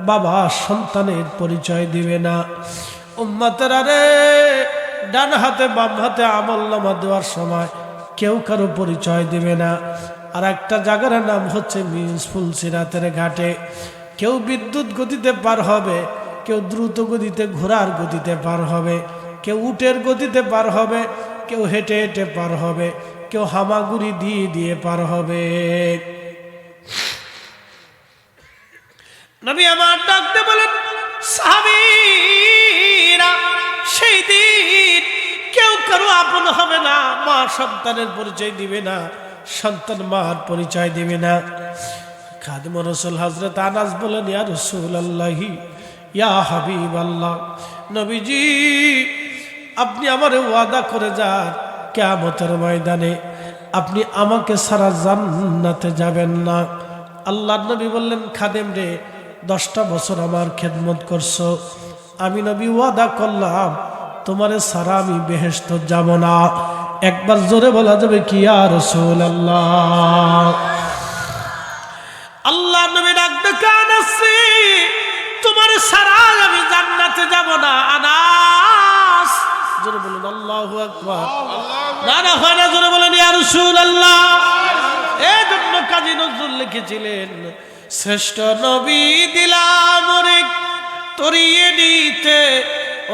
বাবা সন্তানের পরিচয় দিবে না। উম্মতেরা রে, ডান হাতে বাম হাতে আমলনামা দেওয়ার সময় কেউ কারো পরিচয় দিবে না। আর একটা জায়গার নাম হচ্ছে মিউনিসিপাল সিরাতের ঘাটে। কেউ বিদ্যুৎ গতিতে পার হবে, কেউ দ্রুত গতিতে ঘোড়ার গতিতে পার হবে, কেউ উটের গতিতে পার হবে, কেউ হেঁটে হেঁটে পার হবে, কেউ হামাগুড়ি দিয়ে পার হবে। নবী আমার ডাকতে বলেন, সাহাবীরা সেই দিন কেউ কারো আপন হবে না, মা সন্তানের পরিচয় দিবে না, সন্তান মার পরিচয় দিবে না। খাদিম রাসূল হযরত আনাস বলেন, ইয়া রাসূলুল্লাহি ইয়া হাবিবাল্লাহ, নবীজি আপনি আমারে ওয়াদা করে যান কিয়ামতের ময়দানে আপনি আমাকে সারা জান্নাতে যাবেন না। আল্লাহর নবী বললেন, খাদেম রে 10টা বছর আমার খেদমত করছো, আমি নবী ওয়াদা করলাম তোমারে সারা আমি বেহেশত যাব না। একবার জোরে বলা যাবে কি ইয়া রাসূলুল্লাহ? আল্লাহ নবী ডাকতে কানাসি, তোমারে সারা আমি জান্নাতে যাব না। আনাস জোরে বলুন আল্লাহু আকবার। না হয় না, জোরে বলেন ইয়া রাসূলুল্লাহ। এই জন্য কাজী নজরুল লিখেছিলেন, শ্রেষ্ঠ নবী দিলাম রে তরিয়ে নিতে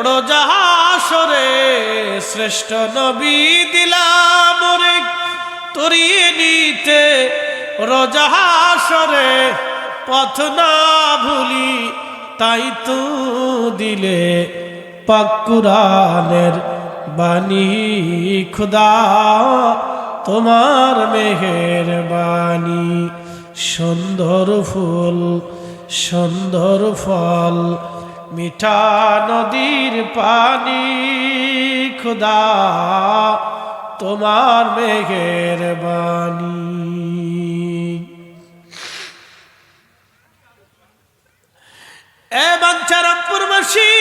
রোজা হাসরে, শ্রেষ্ঠ নবী দিলাম রে তরিয়ে নিতে রোজা হাসরে, পথ না ভুলি তাই তো দিলে পাক কুরআনের বাণী, খুদা তোমার মেহেরবানি। সুন্দর ফুল সুন্দর ফল মিঠা নদীর পানি, খুদা তোমার মেহেরবানি। এ বাঞ্ছারামপুরবাসী,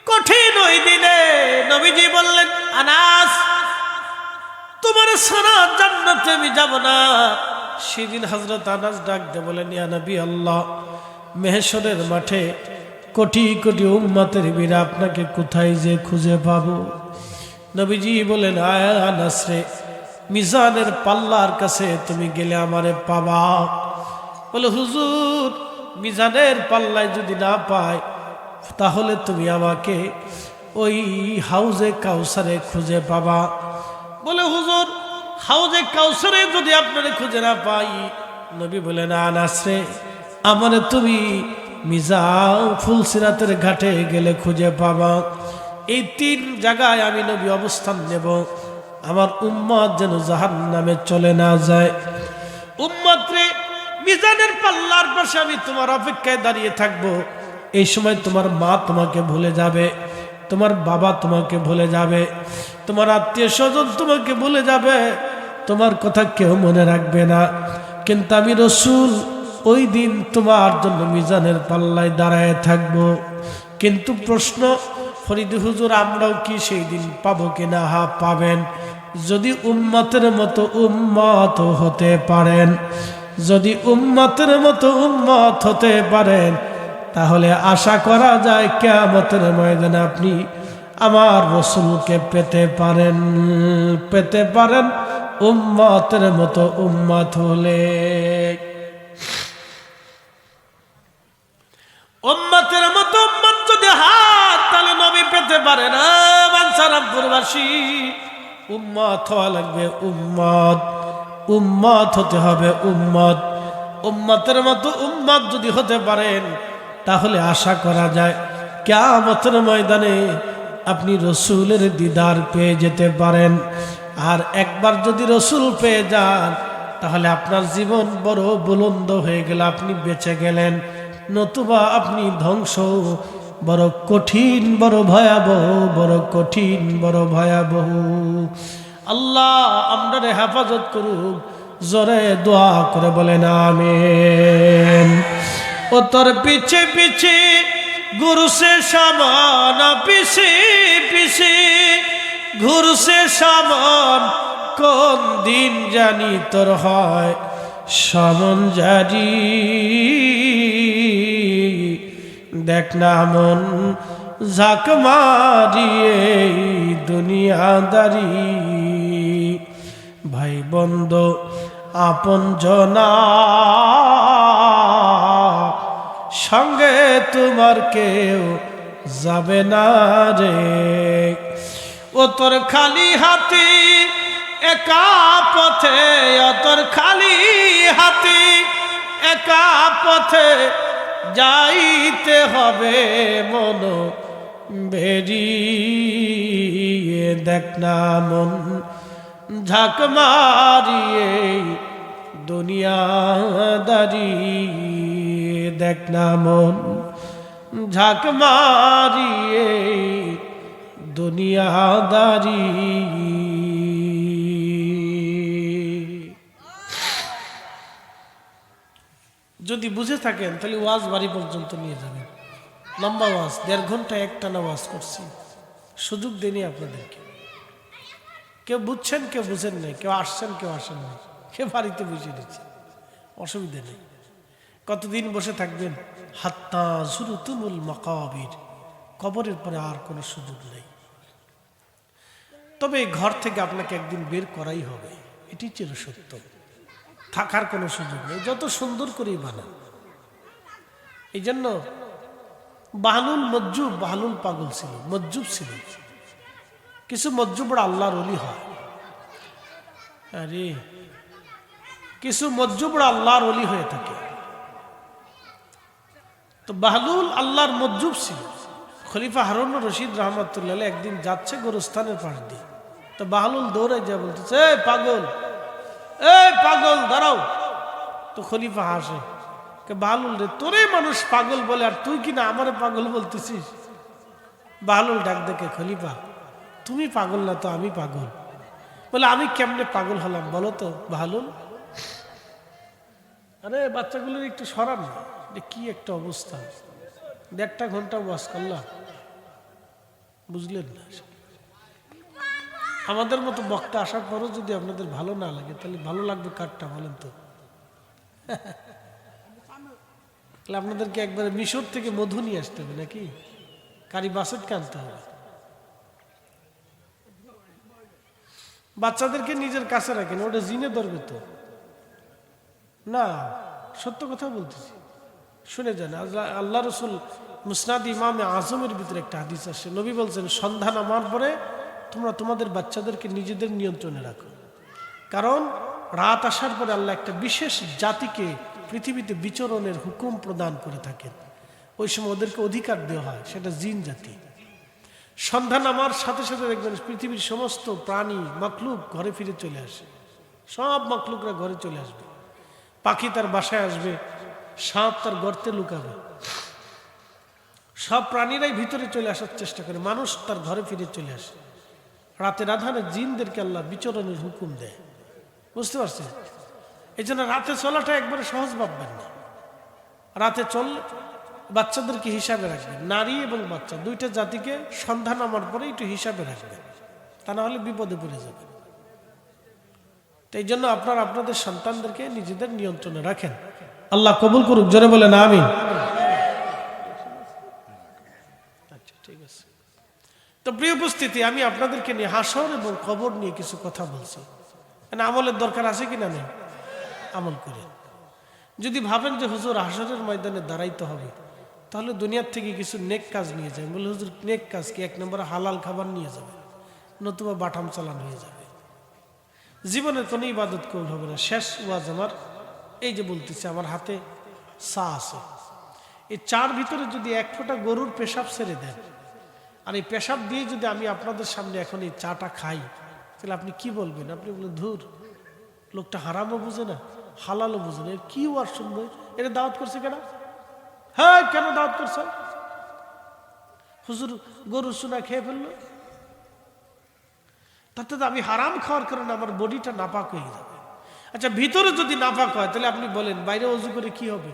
কঠিন ওই দিনে নবীজি বললেন, আনাস তোমার সারা জান্নাতে আমি যাব না। সেদিন হযরত আনাস ডাক দিয়ে বলেন, ইয়া নবী আল্লাহ, মেহশরের মাঠে কোটি কোটি উম্মতের বীরা আপনাকে কোথায় যে খুঁজে পাবো? নবীজি বলেন, আয় আনাস রে, মিজানের পাল্লার কাছে তুমি গেলে আমারে পাবা। বলে, হুজুর মিজানের পাল্লায় যদি না পাই তাহলে তুমি আমাকে ওই হাউজে কাউসারে খুঁজে পাবা। বলে, হুজুর হাউজে কাউসারে যদি আপনারে খুঁজে না পাই, নবী বলেন, আনাস রে আমারে তুমি মিজান ফুলসিরাতের ঘাটে গেলে খুঁজে পাবা। এই 3 জায়গায় আমি নবী অবস্থান নেব, আমার উম্মত যেন জাহান্নামে চলে না যায়। উম্মত রে, মিজানের পাল্লার পাশে আমি তোমার অপেক্ষায় দাঁড়িয়ে থাকবো। এই সময় তোমার মা তোমাকে ভুলে যাবে, তোমার বাবা তোমাকে ভুলে যাবে, তোমার আত্মীয় স্বজন তোমাকে ভুলে যাবে, তোমার কথা কেউ মনে রাখবে না। কিন্তু আমি রাসূল ওই দিন তোমার জন্য মিজানের পাল্লায় দাঁড়ায় থাকবো। কিন্তু প্রশ্ন, ফরিদ হুজুর আমরাও কি সেই দিন পাবো কিনা? হা, পাবেন, যদি উম্মতের মতো উম্মত হতে পারেন। যদি উম্মতের মতো উম্মত হতে পারেন তাহলে আশা করা যায় কিয়ামতের ময়দানে আপনি আমার রাসূলকে পেতে পারেন উম্মতের মতো উম্মত হলে। উম্মতের মতো উম্মত যদি হাত তাহলে নবী পেতে পারে না। বাঞ্ছারামপুরবাসী, উম্মত হওয়া লাগবে, উম্মত হতে হবে, উম্মতের মতো উম্মত যদি হতে পারেন তাহলে আশা করা যায় কিয়ামতের ময়দানে আপনি রসুলের দিদার পেয়ে যেতে পারেন। আর একবার যদি রসুল পেয়ে যান তাহলে আপনার জীবন বড় বুলন্দ হয়ে গেল, আপনি বেঁচে গেলেন। নতুবা আপনি ধ্বংস, বড় কঠিন, বড় ভয়াবহ, বড় কঠিন, বড় ভয়াবহ। আল্লাহ আমরারে হেফাজত করুক, জোরে দোয়া করে বলেন আমিন। ও তোর পিছে পিছে ঘুরছে সামান, পিছে পিছে ঘুরছে সামান, কোন দিন জানি তোর হয় সামন জারি। দেখ না মন ঝাঁক মারিয়ে দুনিয়াদারি, ভাই বন্ধু আপন জনা সঙ্গে তোমার কেউ যাবে না রে। ও তোর খালি হাতি একা পথে, ও তোর খালি হাতি একা পথে যাইতে হবে মন বেরিয়ে। দেখ না মন ঝাঁক মারিয়ে দুনিয়াদারি, দেখ না মন ঝাঁক মারিয়ে দুনিয়াদারি। যদি বুঝে থাকেন তাহলে ওয়াজ বাড়ি পর্যন্ত নিয়ে যাবেন। লম্বা ওয়াজ, 1.5 ঘন্টা একটানা ওয়াজ করছি, সুযোগ দেনি আপনাদেরকে। কেউ বুঝছেন, কেউ বুঝেন নাই, কেউ আসছেন, কেউ আসেন নাই, কেউ বাড়িতে বসে দিচ্ছে, অসুবিধা নেই। কতদিন বসে থাকবেন? হাত্তা যুরতুমুল মাকাবির, কবরের পরে আর কোনো সুযোগ নেই। তবে ঘর থেকে আপনাকে একদিন বের করাই হবে, এটি চির সত্য। থাকার কোনো সুযোগ নেই, যত সুন্দর করেই বানান। এই জন্য বাহলুল পাগল ছিল, মজ্জুব ছিল। কিছু মজ্জুবরা আল্লাহর ওলি হয়, আরে কিছু মজ্জুবরা আল্লাহর ওলি হয়ে থাকে। তো বাহলুল আল্লাহর মজ্জুব ছিল। খলিফা হারুন রশিদ রহমতুল্লাহ একদিন যাচ্ছে গোরস্থানের পাশ দিয়ে, তো বাহলুল দৌড়ে যা বলতেছে, এই পাগল দাঁড়াও। তো খলিফা হাসে, বাহলুল রে, তোরে মানুষ পাগল বলে আর তুই কিনা আমারে পাগল বলতেছিস। বাহলুল ডাক দেখে, খলিফা তুমি পাগল না তো আমি পাগল। বলে আমি কেমনে পাগল হলাম বলো তো বাহলুল? আরে বাচ্চাগুলোর একটু সরান না, কি একটা অবস্থা। 1.5 ঘন্টা ওয়াজ করলাম, বুঝলেন না? আমাদের মতো বক্তা আসার পরও যদি আপনাদের ভালো না লাগে তাহলে ভালো লাগবে কারটা বলেন তো? তাহলে আপনাদেরকে একবারে মিশর থেকে মধু নিয়ে আসতে হবে নাকি কারি বাসেট আনতে হবে? বাচ্চাদেরকে নিজের কাছে রাখেন, ওটা জিনে ধরবে তো না। সত্য কথা বলতেছি, শুনে যান। আল্লাহ রসুল মুসনাদ ইমামে আজমের ভিতরে একটা হাদিস আসে, নবী বলছেন সন্ধ্যা নামার পরে তোমরা তোমাদের বাচ্চাদেরকে নিজেদের নিয়ন্ত্রণে রাখো, কারণ রাত আসার পরে আল্লাহ একটা বিশেষ জাতিকে পৃথিবীতে বিচরণের হুকুম প্রদান করে থাকেন। ওই সময় ওদেরকে অধিকার দেওয়া হয়, সেটা জিন জাতি। সন্ধ্যা নামার সাথে সাথে দেখবেন পৃথিবীর সমস্ত প্রাণী মাখলুক ঘরে ফিরে চলে আসে, সব মাখলুকরা ঘরে চলে আসবে। পাখি তার বাসায় আসবে, সাপ তার গর্তে লুকাবে, সব প্রাণীরাই ভিতরে চলে আসার চেষ্টা করে, মানুষ তার ঘরে ফিরে চলে আসে। রাতের আধারে জিনদেরকে আল্লাহ বিচরণের হুকুম দেয়, বুঝতে পারছেন? এই জন্য রাতে চলাটা একবারে সহজ ভাববেন না। রাতে চললে বাচ্চাদেরকে হিসাবে রাখবেন, নারী এবং বাচ্চা দুইটা জাতিকে সন্ধ্যা নামার পরে একটু হিসাবে রাখবেন, তা না হলে বিপদে পড়ে যাবেন। তো এই জন্য আপনারা আপনাদের সন্তানদেরকে নিজেদের নিয়ন্ত্রণে রাখেন। আল্লাহ কবুল করুক, জোরে বলেন আমিন। আচ্ছা, ঠিক আছে। তো প্রিয় উপস্থিতি, আমি আপনাদেরকে নিয়ে হাসর এবং কবর নিয়ে কিছু কথা বলছি। আমলের দরকার আছে কিনা নেই? আমল করে যদি ভাবেন যে হুজুর হাসরের ময়দানে দাঁড়াইতে হবে, তাহলে দুনিয়ার থেকে কিছু নেক কাজ নিয়ে যাবেন। বলে হুজুর নেক কাজ কি? 1 নম্বরে হালাল খাবার নিয়ে যাবে, নতুবা বাটাম চালান হয়ে যাবে, জীবনের কোনো ইবাদত কবুল হবে না। শেষ ওয়াজ আমার এই যে বলতেছি, আমার হাতে চা আছে, এই চার ভিতরে যদি 1 ফোঁটা গরুর পেশাব ছেড়ে দেন, আর এই পেশাব দিয়ে যদি আমি আপনাদের সামনে এখন এই চাটা খাই, তাহলে আপনি কি বলবেন? আপনি বলবেন ধুর, লোকটা হারামও বুঝে না, হালালও বুঝে না, কি ওয়াজ শুনবো, এটা দাওয়াত করছে কেন? হ্যাঁ, কেন দাওয়াত করছে? হুজুর গরুর সোনা খেয়ে ফেললো, তাতে তো আমি হারাম খাওয়ার কারণে আমার বডিটা নাপাক হয়ে যাবে। আচ্ছা, ভিতরে যদি নাপাক হয়, তাহলে আপনি বলেন বাইরে ওযু করে কি হবে?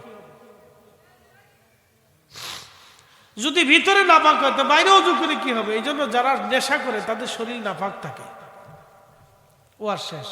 যদি ভিতরে নাপাক হয়, তো বাইরে ওযু করে কি হবে? এই জন্য যারা নেশা করে তাদের শরীর নাপাক থাকে। ও আর শেষ।